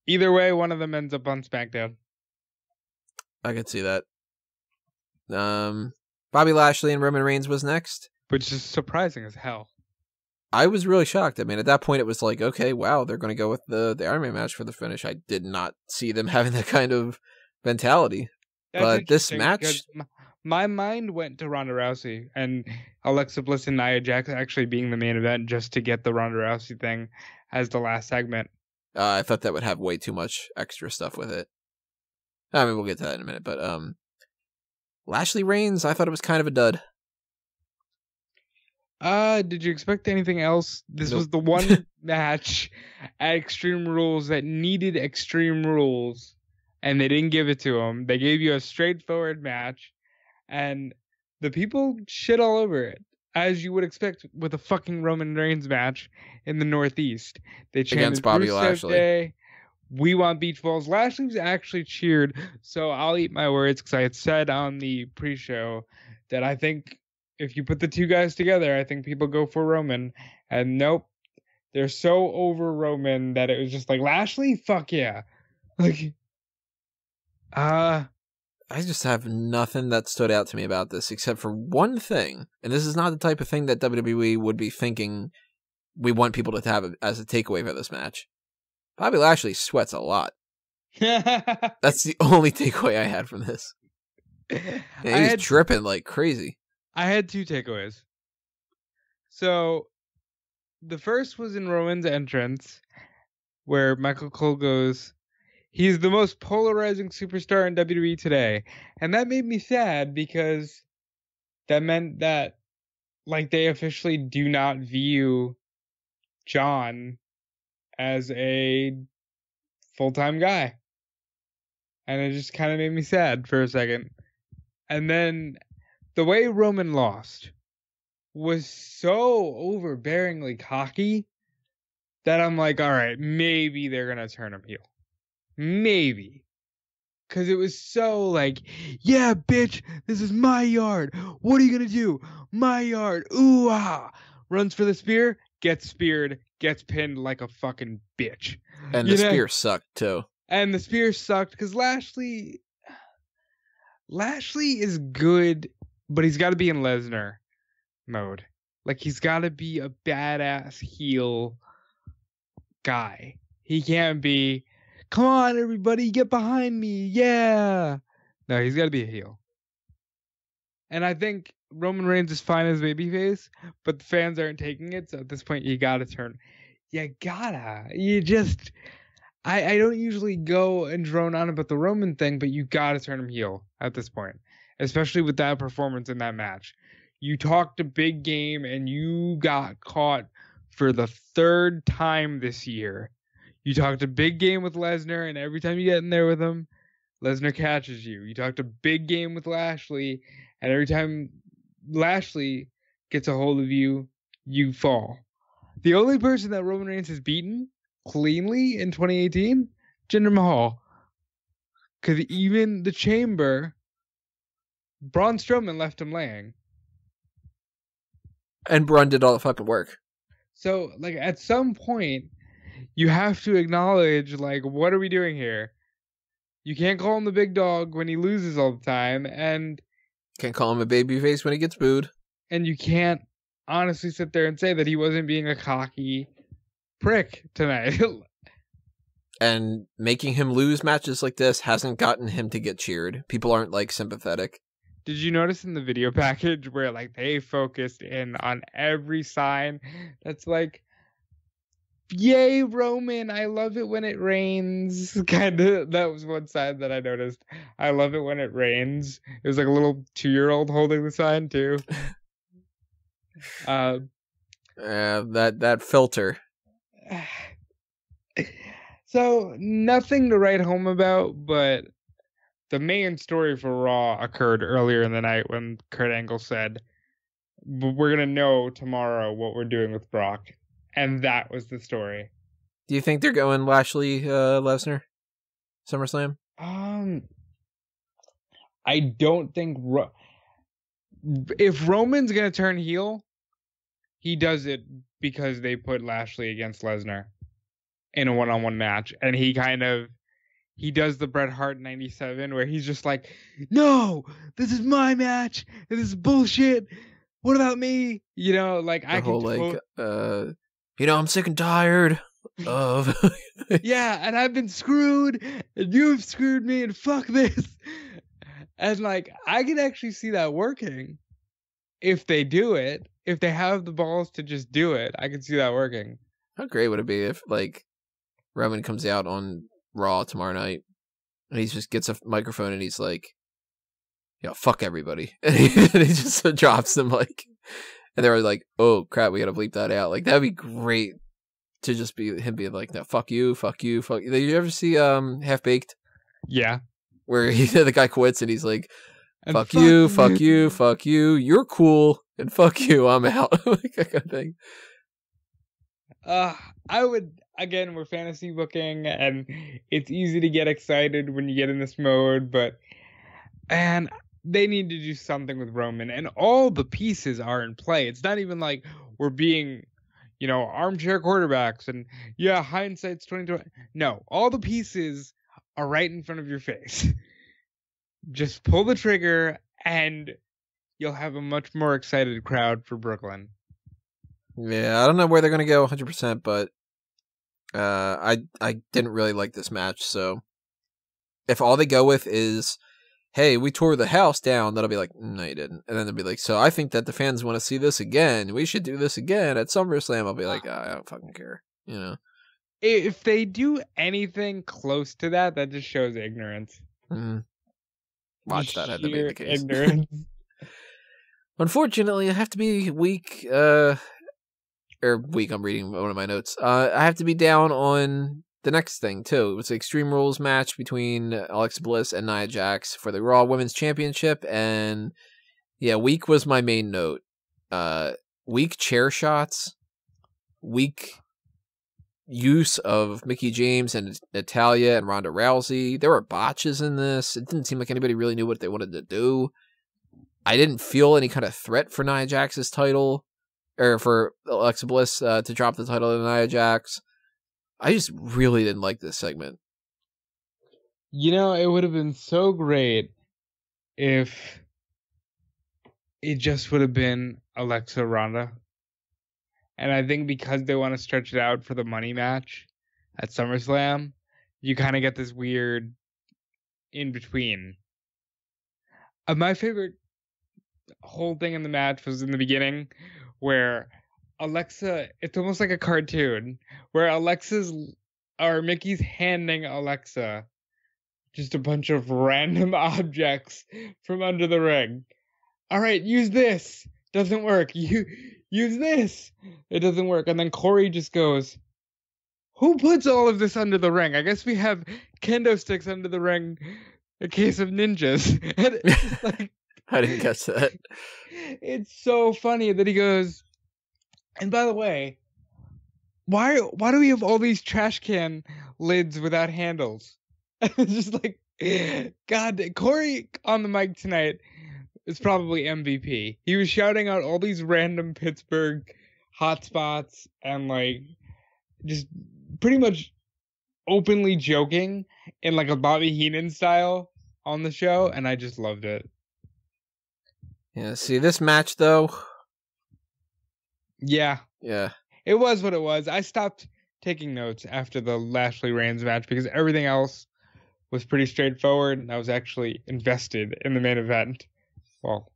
Either way, one of them ends up on SmackDown. I could see that. Bobby Lashley and Roman Reigns was next. Which is surprising as hell. I was really shocked. I mean, at that point, it was like, okay, wow, they're going to go with the Iron Man match for the finish. I did not see them having that kind of mentality. But this match... My mind went to Ronda Rousey and Alexa Bliss and Nia Jax actually being the main event just to get the Ronda Rousey thing as the last segment. I thought that would have way too much extra stuff with it. I mean, we'll get to that in a minute, but Lashley Reigns, I thought it was kind of a dud. Did you expect anything else? This Nope. was the one match at Extreme Rules that needed Extreme Rules, and they didn't give it to them. They gave you a straightforward match, and the people shit all over it, as you would expect with a fucking Roman Reigns match in the Northeast. They chanted Against Bobby Rusev Lashley. Day. We want beach balls. Lashley was actually cheered, so I'll eat my words because I had said on the pre-show that I think if you put the two guys together, I think people go for Roman. And nope, they're so over Roman that it was just like, Lashley? Fuck yeah. Like, I just have nothing that stood out to me about this except for one thing. And this is not the type of thing that WWE would be thinking we want people to have as a takeaway for this match. Bobby Lashley sweats a lot. That's the only takeaway I had from this. Yeah, he was dripping like crazy. I had two takeaways. So, the first was in Roman's entrance, where Michael Cole goes, he's the most polarizing superstar in WWE today. And that made me sad because that meant that, like, they officially do not view John as a full-time guy. And it just kind of made me sad for a second. And then the way Roman lost was so overbearingly cocky that I'm like, all right, maybe they're going to turn him heel. Maybe. Because it was so like, yeah, bitch, this is my yard. What are you going to do? My yard. Ooh, ah. Runs for the spear, gets speared, gets pinned like a fucking bitch. And the spear sucked, too. And the spear sucked because Lashley is good, but he's got to be in Lesnar mode. Like, he's got to be a badass heel guy. He can't be, come on, everybody, get behind me, yeah. No, he's got to be a heel. And I think Roman Reigns is fine as babyface, but the fans aren't taking it, so at this point, you gotta turn. You just... I don't usually go and drone on about the Roman thing, but you gotta turn him heel at this point. Especially with that performance in that match. You talked a big game, and you got caught for the third time this year. You talked a big game with Lesnar, and every time you get in there with him, Lesnar catches you. You talked a big game with Lashley, and every time Lashley gets a hold of you, you fall. The only person that Roman Reigns has beaten cleanly in 2018, Jinder Mahal. Because even the Chamber, Braun Strowman left him laying. And Braun did all the fucking work. So, like, at some point, you have to acknowledge, like, what are we doing here? You can't call him the big dog when he loses all the time, and... Can't call him a babyface when he gets booed. And you can't honestly sit there and say that he wasn't being a cocky prick tonight. And making him lose matches like this hasn't gotten him to get cheered. People aren't like sympathetic. Did you notice in the video package where like they focused in on every sign that's like, yay, Roman, I love it when it rains. Kind of, that was one sign that I noticed. I love it when it rains. It was like a little 2-year-old holding the sign too. That filter. So nothing to write home about, but the main story for Raw occurred earlier in the night when Kurt Angle said, we're going to know tomorrow what we're doing with Brock. And that was the story. Do you think they're going Lashley, Lesnar? SummerSlam? I don't think... if Roman's going to turn heel, he does it because they put Lashley against Lesnar in a one-on-one match. And he does the Bret Hart 97 where he's just like, no, this is my match. This is bullshit. What about me? You know, like the whole, I'm sick and tired of... yeah, and I've been screwed, and you've screwed me, and fuck this. And, like, I can actually see that working if they do it. If they have the balls to just do it, I can see that working. How great would it be if, like, Roman comes out on Raw tomorrow night, and he just gets a microphone, and he's like, fuck everybody. And he just drops them, like... And they were like, oh, crap, we gotta bleep that out. Like, that'd be great to just be him being like, no, fuck you, fuck you, fuck you. Did you ever see Half-Baked? Yeah. Where the guy quits and he's like, fuck you, fuck you, fuck you, you're cool, and fuck you, I'm out. Like, that kind of thing. I would, again, we're fantasy booking, and it's easy to get excited when you get in this mode, but, and... they need to do something with Roman, and all the pieces are in play. It's not even like we're being, armchair quarterbacks and hindsight's 2020. No, all the pieces are right in front of your face. Just pull the trigger, and you'll have a much more excited crowd for Brooklyn. Yeah, I don't know where they're gonna go 100%, but I didn't really like this match. So if all they go with is, hey, we tore the house down, that'll be like, no, you didn't. And then they'll be like, so I think that the fans want to see this again. We should do this again at SummerSlam. I'll be like, I don't fucking care. If they do anything close to that, that just shows ignorance. Mm-hmm. Watch that had to be the case. Ignorance. Unfortunately, I have to be weak. I'm reading one of my notes. I have to be down on the next thing, too. It was an Extreme Rules match between Alexa Bliss and Nia Jax for the Raw Women's Championship, and weak was my main note. Weak chair shots, weak use of Mickie James and Natalya and Ronda Rousey. There were botches in this. It didn't seem like anybody really knew what they wanted to do. I didn't feel any kind of threat for Nia Jax's title, or for Alexa Bliss to drop the title to Nia Jax. I just really didn't like this segment. It would have been so great if it just would have been Alexa Ronda. And I think because they want to stretch it out for the money match at SummerSlam, you kind of get this weird in-between. My favorite whole thing in the match was in the beginning where Alexa, it's almost like a cartoon where Mickey's handing Alexa just a bunch of random objects from under the ring. All right, use this. Doesn't work. Use this. It doesn't work. And then Corey just goes, who puts all of this under the ring? I guess we have kendo sticks under the ring in case of ninjas. And it's like, I didn't catch that. It's so funny that he goes, and by the way, why do we have all these trash can lids without handles? It's just like, God, Corey on the mic tonight is probably MVP. He was shouting out all these random Pittsburgh hotspots and like just pretty much openly joking in like a Bobby Heenan style on the show, and I just loved it. Yeah, see, this match though, Yeah. Yeah. It was what it was. I stopped taking notes after the Lashley Reigns match because everything else was pretty straightforward, and I was actually invested in the main event. Well,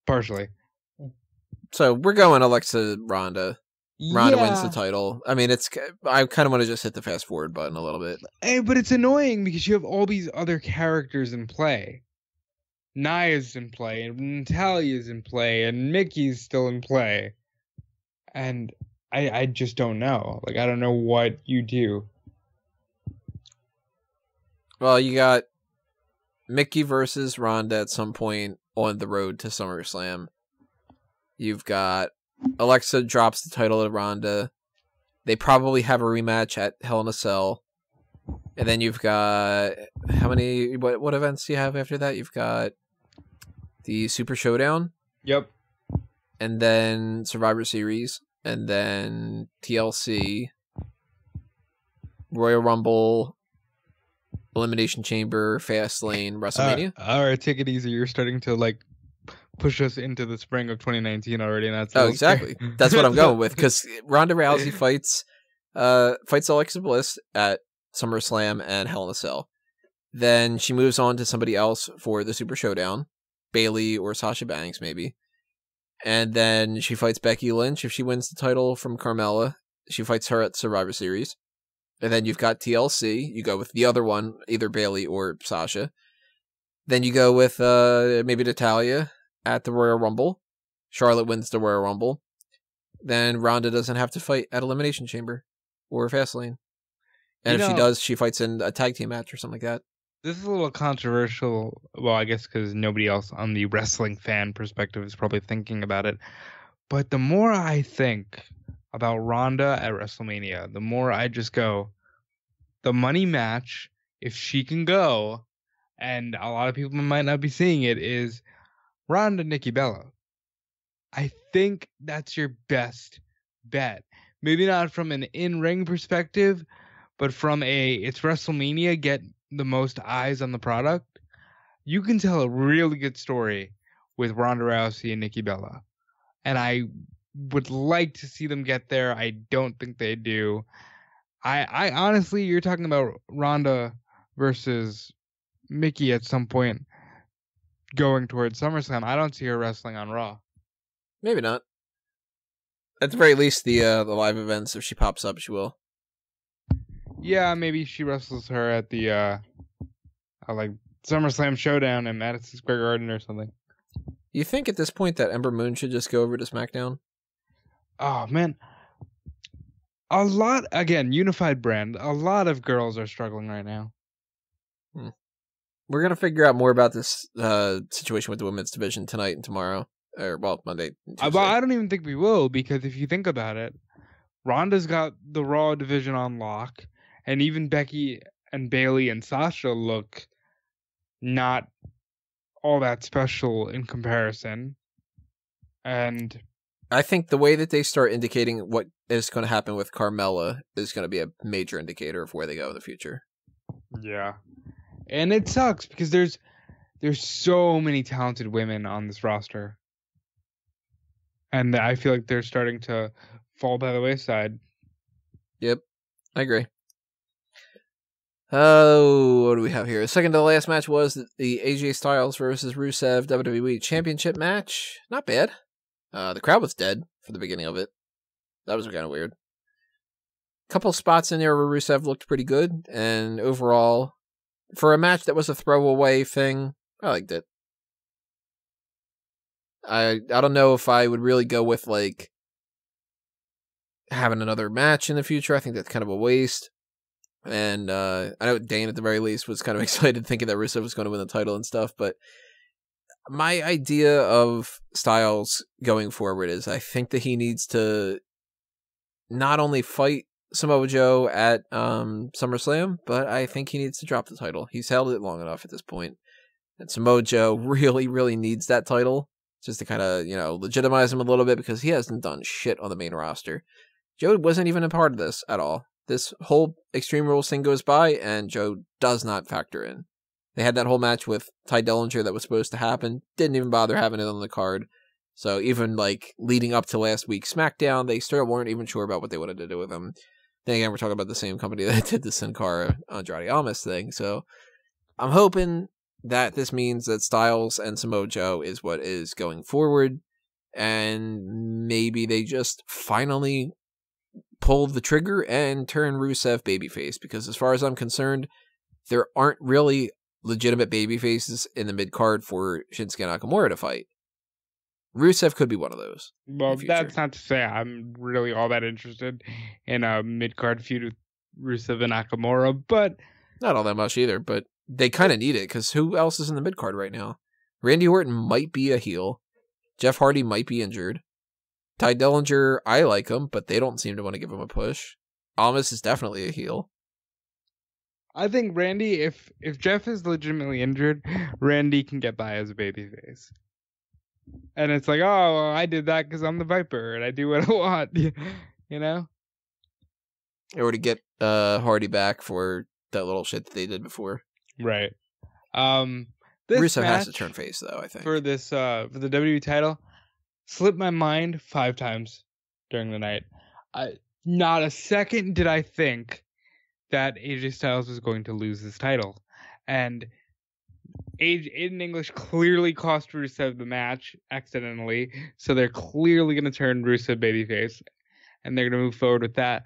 partially. So we're going Alexa Ronda. Ronda wins the Yeah, title. I mean, I kind of want to just hit the fast forward button a little bit. but it's annoying because you have all these other characters in play. Nia's in play, and Natalia's in play, and Mickey's still in play. And I just don't know. Like, I don't know what you do. Well, you got Mickey versus Ronda at some point on the road to SummerSlam. You've got Alexa drops the title to Ronda. They probably have a rematch at Hell in a Cell. And then you've got what events do you have after that? You've got the Super Showdown. Yep. And then Survivor Series. And then TLC. Royal Rumble. Elimination Chamber. Fastlane. WrestleMania. All right, take it easy. You're starting to like push us into the spring of 2019 already, and that's exactly. That's what I'm going with, because Ronda Rousey fights Alexa Bliss at SummerSlam and Hell in a Cell. Then she moves on to somebody else for the Super Showdown, Bayley or Sasha Banks maybe, and then she fights Becky Lynch if she wins the title from Carmella. She fights her at Survivor Series, and then you've got TLC. You go with the other one, either Bayley or Sasha. Then you go with maybe Natalya at the Royal Rumble. Charlotte wins the Royal Rumble. Then Ronda doesn't have to fight at Elimination Chamber or Fastlane. And if she does, she fights in a tag team match or something like that. This is a little controversial. Well, I guess because nobody else on the wrestling fan perspective is probably thinking about it. But the more I think about Ronda at WrestleMania, the more I just go, the money match, if she can go, and a lot of people might not be seeing it, is Ronda Nikki Bella. I think that's your best bet. Maybe not from an in-ring perspective, but from it's WrestleMania, get the most eyes on the product. You can tell a really good story with Ronda Rousey and Nikki Bella. And I would like to see them get there. I don't think they do. I honestly, you're talking about Ronda versus Mickey at some point going towards SummerSlam. I don't see her wrestling on Raw. Maybe not. At the very least, the live events, if she pops up, she will. Yeah, maybe she wrestles her at the like SummerSlam Showdown in Madison Square Garden or something. You think at this point that Ember Moon should just go over to SmackDown? Oh man, a lot again. Unified brand. A lot of girls are struggling right now. We're going to figure out more about this situation with the women's division tonight and tomorrow. Or, well, Monday. But I don't even think we will, because if you think about it, Ronda's got the Raw division on lock, and even Becky and Bayley and Sasha look not all that special in comparison. And I think the way that they start indicating what is going to happen with Carmella is going to be a major indicator of where they go in the future. Yeah. And it sucks because there's so many talented women on this roster. And I feel like they're starting to fall by the wayside. Yep, I agree. Oh, what do we have here? Second to the last match was the AJ Styles versus Rusev WWE Championship match. Not bad. The crowd was dead for the beginning of it. That was kind of weird. Couple spots in there where Rusev looked pretty good, and overall, for a match that was a throwaway thing, I liked it. I don't know if I would really go with, like, having another match in the future. I think that's kind of a waste. And I know Dane, at the very least, was kind of excited thinking that Rusev was going to win the title and stuff. But my idea of Styles going forward is I think that he needs to not only fight Samoa Joe at SummerSlam, but I think he needs to drop the title. He's held it long enough at this point. And Samoa Joe really, really needs that title just to kind of, legitimize him a little bit, because he hasn't done shit on the main roster. Joe wasn't even a part of this at all. This whole Extreme Rules thing goes by, and Joe does not factor in. They had that whole match with Ty Dillinger that was supposed to happen. Didn't even bother having it on the card. So even like leading up to last week's SmackDown, they still weren't even sure about what they wanted to do with him. Then again, we're talking about the same company that did the Sin Cara Andrade Almas thing. So I'm hoping that this means that Styles and Samoa Joe is what is going forward. And maybe they just finally pull the trigger and turn Rusev babyface. Because as far as I'm concerned, there aren't really legitimate babyfaces in the mid-card for Shinsuke Nakamura to fight. Rusev could be one of those. Well, that's not to say I'm really all that interested in a mid-card feud with Rusev and Nakamura, but... Not all that much either, but they kind of need it, because who else is in the mid-card right now? Randy Orton might be a heel. Jeff Hardy might be injured. Ty Dillinger, I like him, but they don't seem to want to give him a push. Almas is definitely a heel. I think Randy, if Jeff is legitimately injured, Randy can get by as a babyface. And it's like, oh, I did that because I'm the Viper and I do what I want, you know? Or to get Hardy back for that little shit that they did before. Right. This Rusev has to turn face, though, I think. For this, for the WWE title, slipped my mind 5 times during the night. Not a second did I think that AJ Styles was going to lose this title. And Aiden English clearly cost Rusev the match accidentally, so they're clearly going to turn Rusev babyface, and they're going to move forward with that,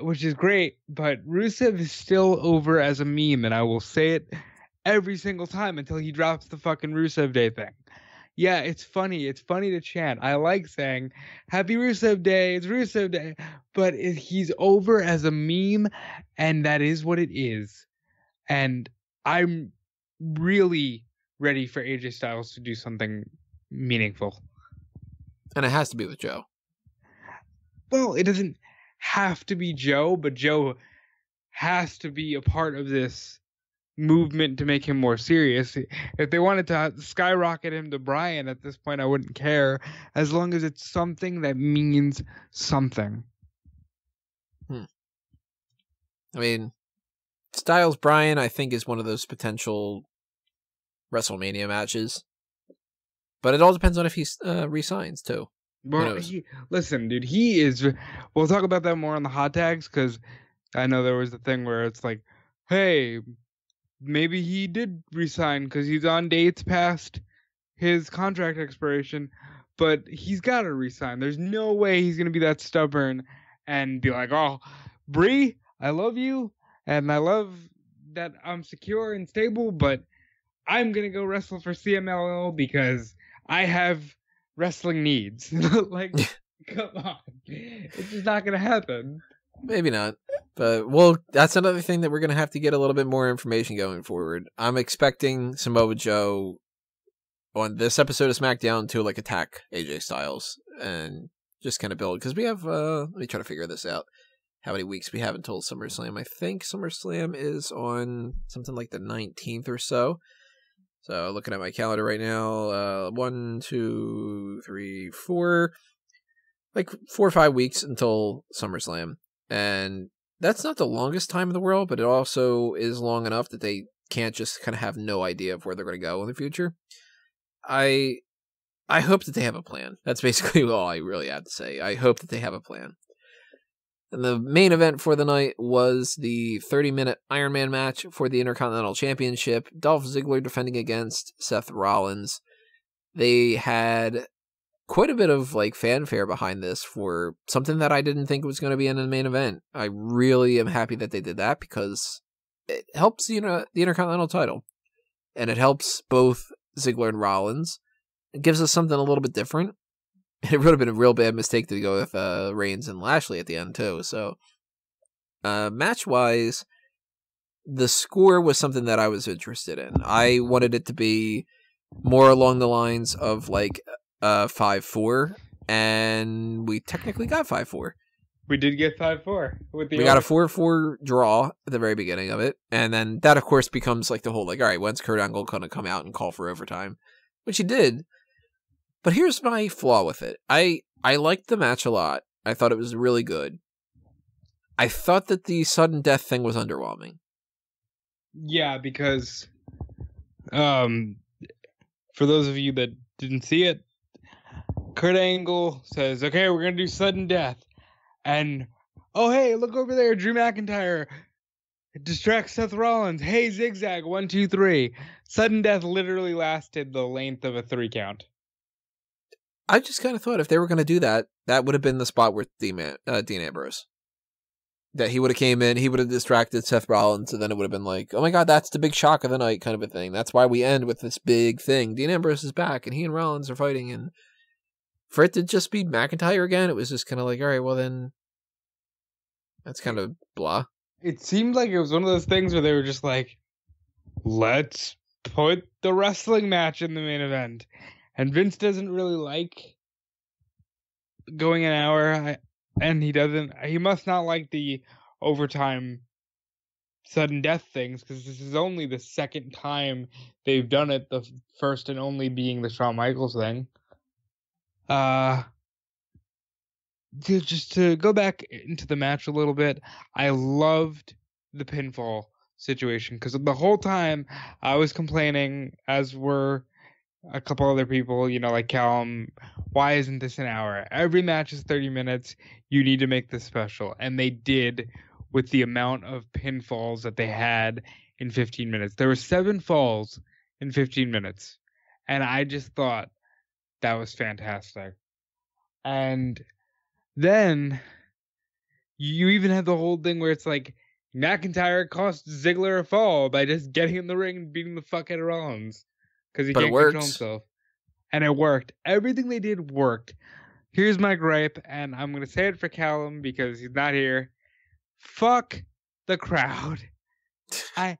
which is great, but Rusev is still over as a meme, and I will say it every single time until he drops the fucking Rusev Day thing. Yeah, it's funny. It's funny to chant. I like saying, Happy Rusev Day, it's Rusev Day, but he's over as a meme, and that is what it is. And I'm really ready for AJ Styles to do something meaningful. And it has to be with Joe. Well, it doesn't have to be Joe, but Joe has to be a part of this movement to make him more serious. If they wanted to skyrocket him to Brian at this point, I wouldn't care, as long as it's something that means something. I mean, Styles Brian, I think, is one of those potential WrestleMania matches. But it all depends on if he resigns, too. Well, listen, dude, he is... We'll talk about that more on the hot tags, because I know there was a thing where it's like, hey, maybe he did resign because he's on dates past his contract expiration, but he's got to resign. There's no way he's going to be that stubborn and be like, oh, Brie, I love you, and I love that I'm secure and stable, but I'm going to go wrestle for CMLL because I have wrestling needs. Like, come on. It's just not going to happen. Maybe not. But, well, that's another thing that we're going to have to get a little bit more information going forward. I'm expecting Samoa Joe on this episode of SmackDown to, like, attack AJ Styles and just kind of build. Because we have, let me try to figure this out. How many weeks we have until SummerSlam. I think SummerSlam is on something like the 19th or so. So, looking at my calendar right now, 1, 2, 3, 4, like 4 or 5 weeks until SummerSlam. And that's not the longest time in the world, but it also is long enough that they can't just kind of have no idea of where they're going to go in the future. I hope that they have a plan. That's basically all I really have to say. I hope that they have a plan. And the main event for the night was the 30-minute Iron Man match for the Intercontinental Championship. Dolph Ziggler defending against Seth Rollins. They had quite a bit of like fanfare behind this for something that I didn't think was going to be in the main event. I really am happy that they did that because it helps, you know, the Intercontinental title. And it helps both Ziggler and Rollins. It gives us something a little bit different. It would have been a real bad mistake to go with Reigns and Lashley at the end, too. So, match-wise, the score was something that I was interested in. I wanted it to be more along the lines of, like, 5-4, and we technically got 5-4. We did get 5-4. We got a 4-4 draw at the very beginning of it, and then that, of course, becomes, like, the whole, like, all right, when's Kurt Angle going to come out and call for overtime? Which he did. But here's my flaw with it. I liked the match a lot. I thought it was really good. I thought that the sudden death thing was underwhelming. Yeah, because for those of you that didn't see it, Kurt Angle says, okay, we're going to do sudden death. And, oh, hey, look over there. Drew McIntyre distracts Seth Rollins. Hey, zigzag, 1, 2, 3. Sudden death literally lasted the length of a 3 count. I just kind of thought if they were going to do that, that would have been the spot with Dean Ambrose. That he would have came in, he would have distracted Seth Rollins, and then it would have been like, oh my god, that's the big shock of the night kind of a thing. That's why we end with this big thing. Dean Ambrose is back, and he and Rollins are fighting, and for it to just be McIntyre again, it was just kind of like, all right, well then, that's kind of blah. It seemed like it was one of those things where they were just like, let's put the wrestling match in the main event. And Vince doesn't really like going an hour, and he must not like the overtime sudden death things, because this is only the second time they've done it, the first and only being the Shawn Michaels thing. Just to go back into the match a little bit, I loved the pinfall situation, because the whole time I was complaining, as were a couple other people, like Callum, why isn't this an hour? Every match is 30 minutes. You need to make this special. And they did, with the amount of pinfalls that they had in 15 minutes. There were 7 falls in 15 minutes. And I just thought that was fantastic. And then you even have the whole thing where it's like McIntyre cost Ziggler a fall by just getting in the ring and beating the fuck out of Rollins. Because he can't control himself. And it worked. Everything they did worked. Here's my gripe, and I'm going to say it for Callum because he's not here. Fuck the crowd. I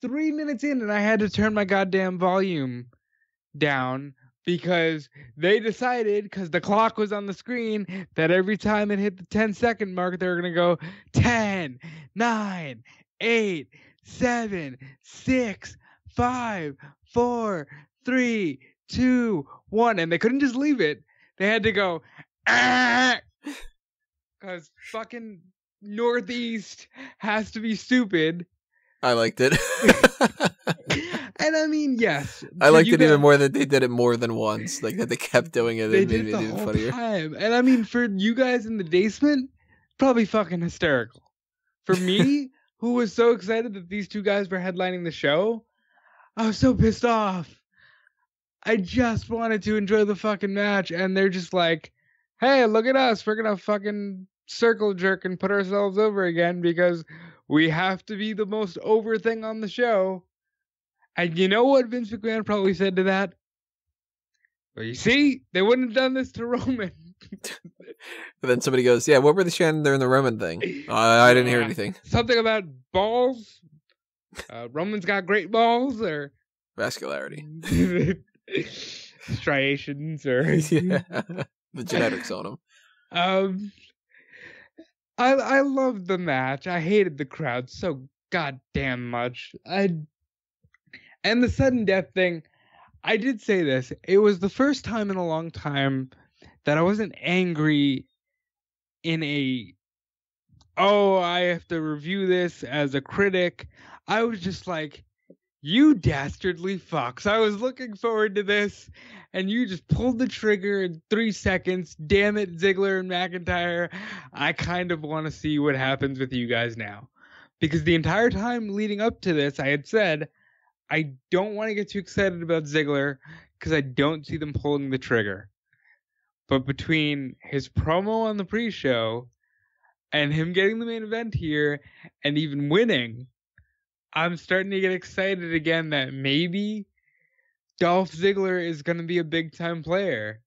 3 minutes in, and I had to turn my goddamn volume down because they decided, because the clock was on the screen, that every time it hit the 10-second mark, they were going to go 10, 9, 8, 7, 6, 5, 4, 3, 2, 1, and they couldn't just leave it. They had to go, because fucking Northeast has to be stupid. I liked it. And I mean, yes. I liked it even more that they did it more than once. Like that they kept doing it. They and did made it it the even whole funnier. time. And I mean, for you guys in the basement, probably fucking hysterical. For me, who was so excited that these two guys were headlining the show, I was so pissed off. I just wanted to enjoy the fucking match, and they're just like, hey, look at us. We're going to fucking circle jerk and put ourselves over again because we have to be the most over thing on the show. And you know what Vince McMahon probably said to that? Well, you see, they wouldn't have done this to Roman. But then somebody goes, yeah, what were they chanting there in the Roman thing? I didn't hear anything. Something about balls. Roman's got great balls, or vascularity. Striations, or yeah, the genetics on them. I loved the match. I hated the crowd so goddamn much. And the sudden death thing, I did say this. It was the first time in a long time that I wasn't angry in I have to review this as a critic. I was just like, you dastardly fucks. I was looking forward to this, and you just pulled the trigger in 3 seconds. Damn it, Ziggler and McIntyre. I kind of want to see what happens with you guys now. Because the entire time leading up to this, I had said, I don't want to get too excited about Ziggler because I don't see them pulling the trigger. But between his promo on the pre-show and him getting the main event here and even winning, I'm starting to get excited again that maybe Dolph Ziggler is going to be a big-time player.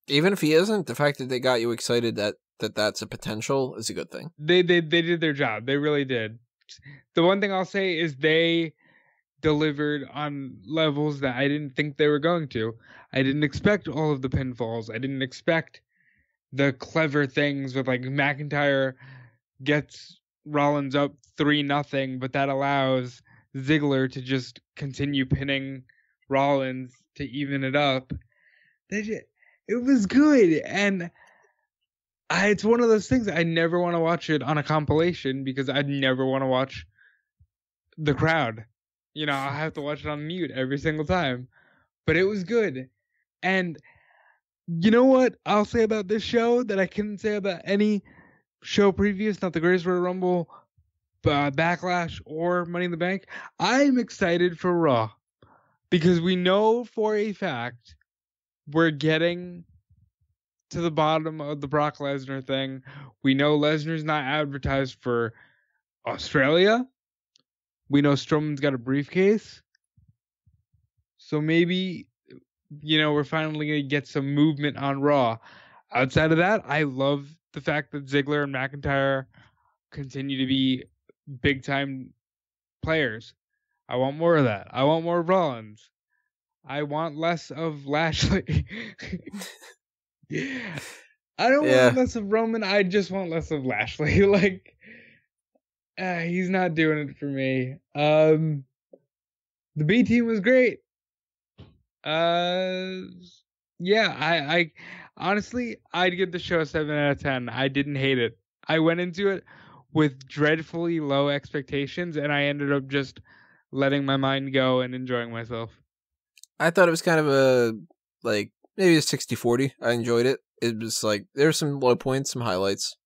Even if he isn't, the fact that they got you excited that's a potential is a good thing. They did their job. They really did. The one thing I'll say is they delivered on levels that I didn't think they were going to. I didn't expect all of the pinfalls. I didn't expect the clever things with like McIntyre gets Rollins up 3-0, but that allows Ziggler to just continue pinning Rollins to even it up. It was good, and it's one of those things I never want to watch it on a compilation because I'd never want to watch the crowd. I have to watch it on mute every single time. but it was good. And you know what I'll say about this show that I couldn't say about any show previous, not the Greatest Royal Rumble, Backlash, or Money in the Bank? I'm excited for Raw because we know for a fact we're getting to the bottom of the Brock Lesnar thing. We know Lesnar's not advertised for Australia. We know Strowman's got a briefcase. So maybe, we're finally going to get some movement on Raw. Outside of that, I love the fact that Ziggler and McIntyre continue to be big-time players. I want more of that. I want more Rollins. I want less of Lashley. I don't want less of Roman. I just want less of Lashley. He's not doing it for me. The B team was great. I honestly, I'd give the show a 7 out of 10. I didn't hate it. I went into it with dreadfully low expectations, and I ended up just letting my mind go and enjoying myself. I thought it was kind of a, maybe a 60-40. I enjoyed it. It was there were some low points, some highlights.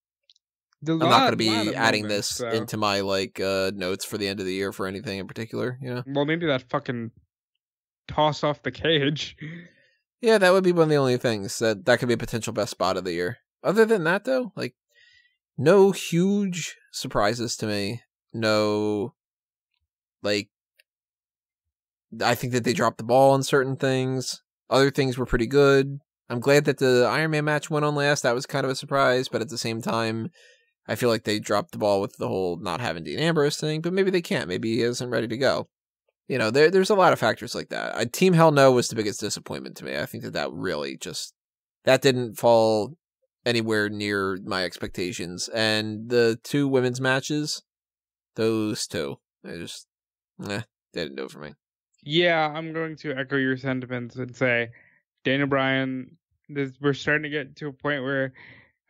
I'm not going to be adding this into my, notes for the end of the year for anything in particular, Well, maybe that fucking toss off the cage. Yeah, that would be one of the only things. That could be a potential best spot of the year. Other than that, though, no huge surprises to me. No, I think that they dropped the ball on certain things. Other things were pretty good. I'm glad that the Iron Man match went on last. That was kind of a surprise, but at the same time, I feel like they dropped the ball with the whole not having Dean Ambrose thing, but maybe they can't. Maybe he isn't ready to go. There's a lot of factors like that. Team Hell No was the biggest disappointment to me. I think that really that didn't fall anywhere near my expectations. And the 2 women's matches, those 2, they didn't do it for me. Yeah, I'm going to echo your sentiments and say, Daniel Bryan, we're starting to get to a point where,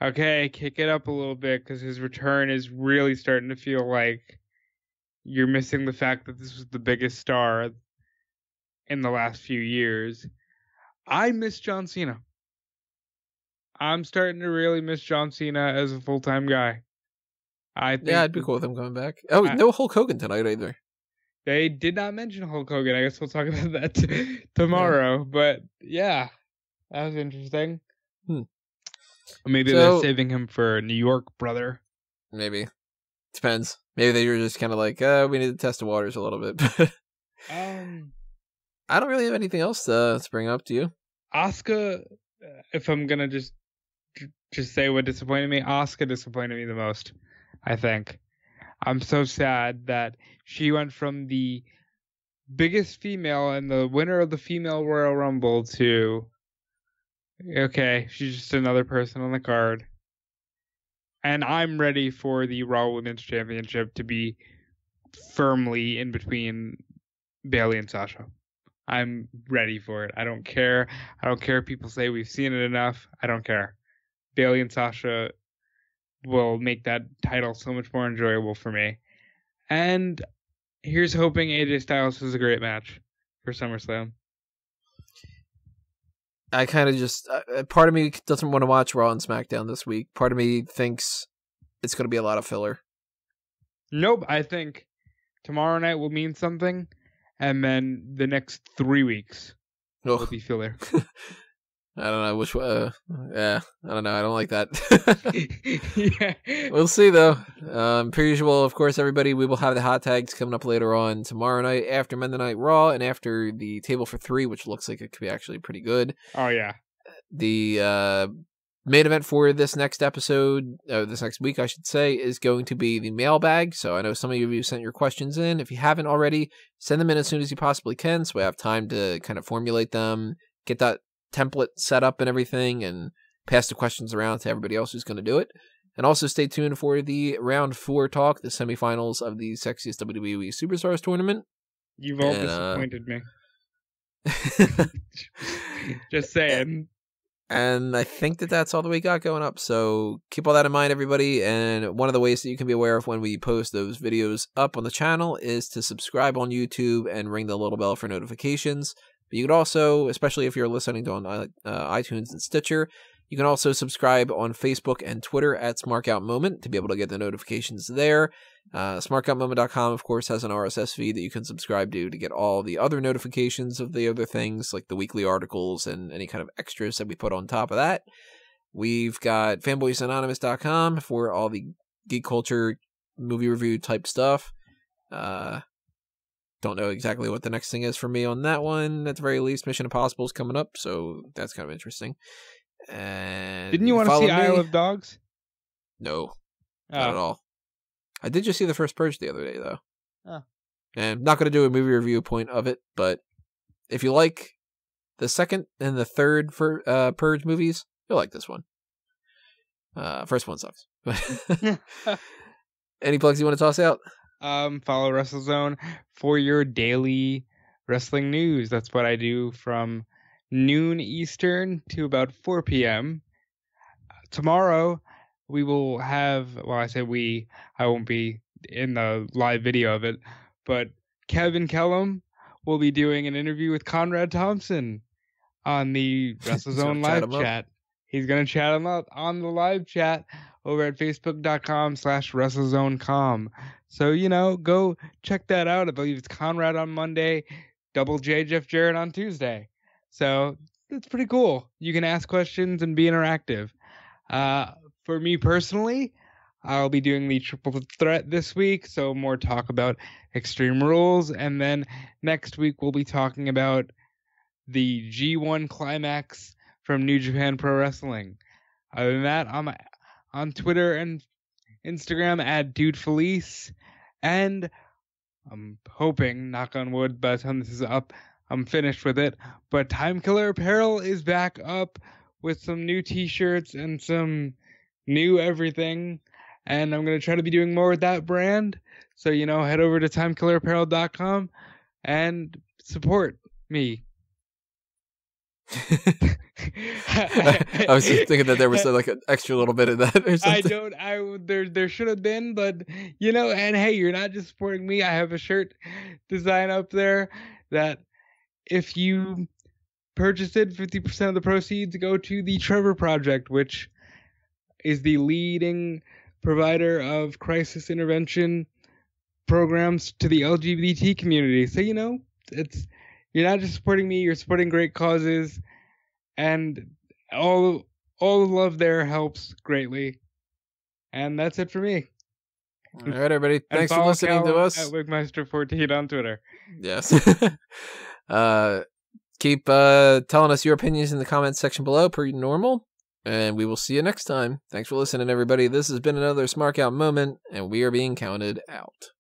okay, kick it up a little bit because his return is really starting to feel like you're missing the fact that this was the biggest star in the last few years. I miss John Cena. I'm starting to really miss John Cena as a full-time guy. I'd be cool with him coming back. Oh, no Hulk Hogan tonight either. They did not mention Hulk Hogan. I guess we'll talk about that tomorrow. Yeah. But yeah, that was interesting. Maybe they're saving him for New York, brother. Maybe. Depends. Maybe they were just kind of we need to test the waters a little bit. I don't really have anything else to bring up to you. Asuka, if I'm going to just say what disappointed me, Asuka disappointed me the most, I think. I'm so sad that she went from the biggest female and the winner of the female Royal Rumble to, okay, she's just another person on the card. And I'm ready for the Raw Women's Championship to be firmly in between Bayley and Sasha. I'm ready for it. I don't care. I don't care if people say we've seen it enough. I don't care. Bayley and Sasha will make that title so much more enjoyable for me. And here's hoping AJ Styles has a great match for SummerSlam. I kind of just, part of me doesn't want to watch Raw and SmackDown this week. Part of me thinks it's going to be a lot of filler. Nope, I think tomorrow night will mean something, and then the next 3 weeks will be filler. I don't know which one. I don't know. I don't like that. Yeah. We'll see, though. Per usual, of course, everybody, we will have the hot tags coming up later on tomorrow night after Monday Night Raw and after the Table for 3, which looks like it could be actually pretty good. Oh, yeah. The main event for this next episode, this next week, I should say, is going to be the mailbag. So I know some of you sent your questions in. If you haven't already, send them in as soon as you possibly can so we have time to kind of formulate them, get that template set up and everything, and pass the questions around to everybody else who's going to do it. And also stay tuned for the round 4 talk, the semifinals of the Sexiest WWE Superstars tournament. You've all disappointed me. Just saying. And I think that's all that we got going up. So keep all that in mind, everybody. And one of the ways that you can be aware of when we post those videos up on the channel is to subscribe on YouTube and ring the little bell for notifications. But you could also, especially if you're listening to on iTunes and Stitcher, you can also subscribe on Facebook and Twitter at SmarkOutMoment to be able to get the notifications there. SmarkOutMoment.com, of course, has an RSS feed that you can subscribe to get all the other notifications of the other things, like the weekly articles and any kind of extras that we put on top of that. We've got FanboysAnonymous.com for all the geek culture movie review type stuff. Don't know exactly what the next thing is for me on that one. At the very least, Mission Impossible is coming up, so that's kind of interesting. And didn't you want to see Isle of Dogs? No, not at all. I did just see the first Purge the other day, though. Oh. And I'm not going to do a movie review point of it, but if you like the second and the third Purge movies, you'll like this one. First one sucks. Any plugs you want to toss out? Follow WrestleZone for your daily wrestling news. That's what I do from noon Eastern to about 4 p.m. Tomorrow, we will have, well, I say we, I won't be in the live video of it, but Kevin Kellum will be doing an interview with Conrad Thompson on the WrestleZone live chat. He's going to chat him up on the live chat over at facebook.com/WrestleZone.com. So, go check that out. I believe it's Conrad on Monday, Double J Jeff Jarrett on Tuesday. So that's pretty cool. You can ask questions and be interactive. For me personally, I'll be doing the Triple Threat this week, so more talk about Extreme Rules. And then next week we'll be talking about the G1 Climax from New Japan Pro Wrestling. Other than that, I'm on Twitter and Instagram at DudeFelice. And I'm hoping, knock on wood, by the time this is up, I'm finished with it. But Time Killer Apparel is back up with some new t-shirts and some new everything. And I'm going to try to be doing more with that brand. So, head over to timekillerapparel.com and support me. I was just thinking that there was like an extra little bit of that or something. There should have been, but and hey, you're not just supporting me. I have a shirt design up there that if you purchase it, 50% of the proceeds go to the Trevor Project, which is the leading provider of crisis intervention programs to the LGBT community. So, you're not just supporting me, you're supporting great causes, and all the love there helps greatly. And that's it for me. All right, everybody. Thanks for listening to us. At Wigmeister14 on Twitter. Yes. Keep telling us your opinions in the comments section below, per normal. And we will see you next time. Thanks for listening, everybody. This has been another Smark Out moment, and we are being counted out.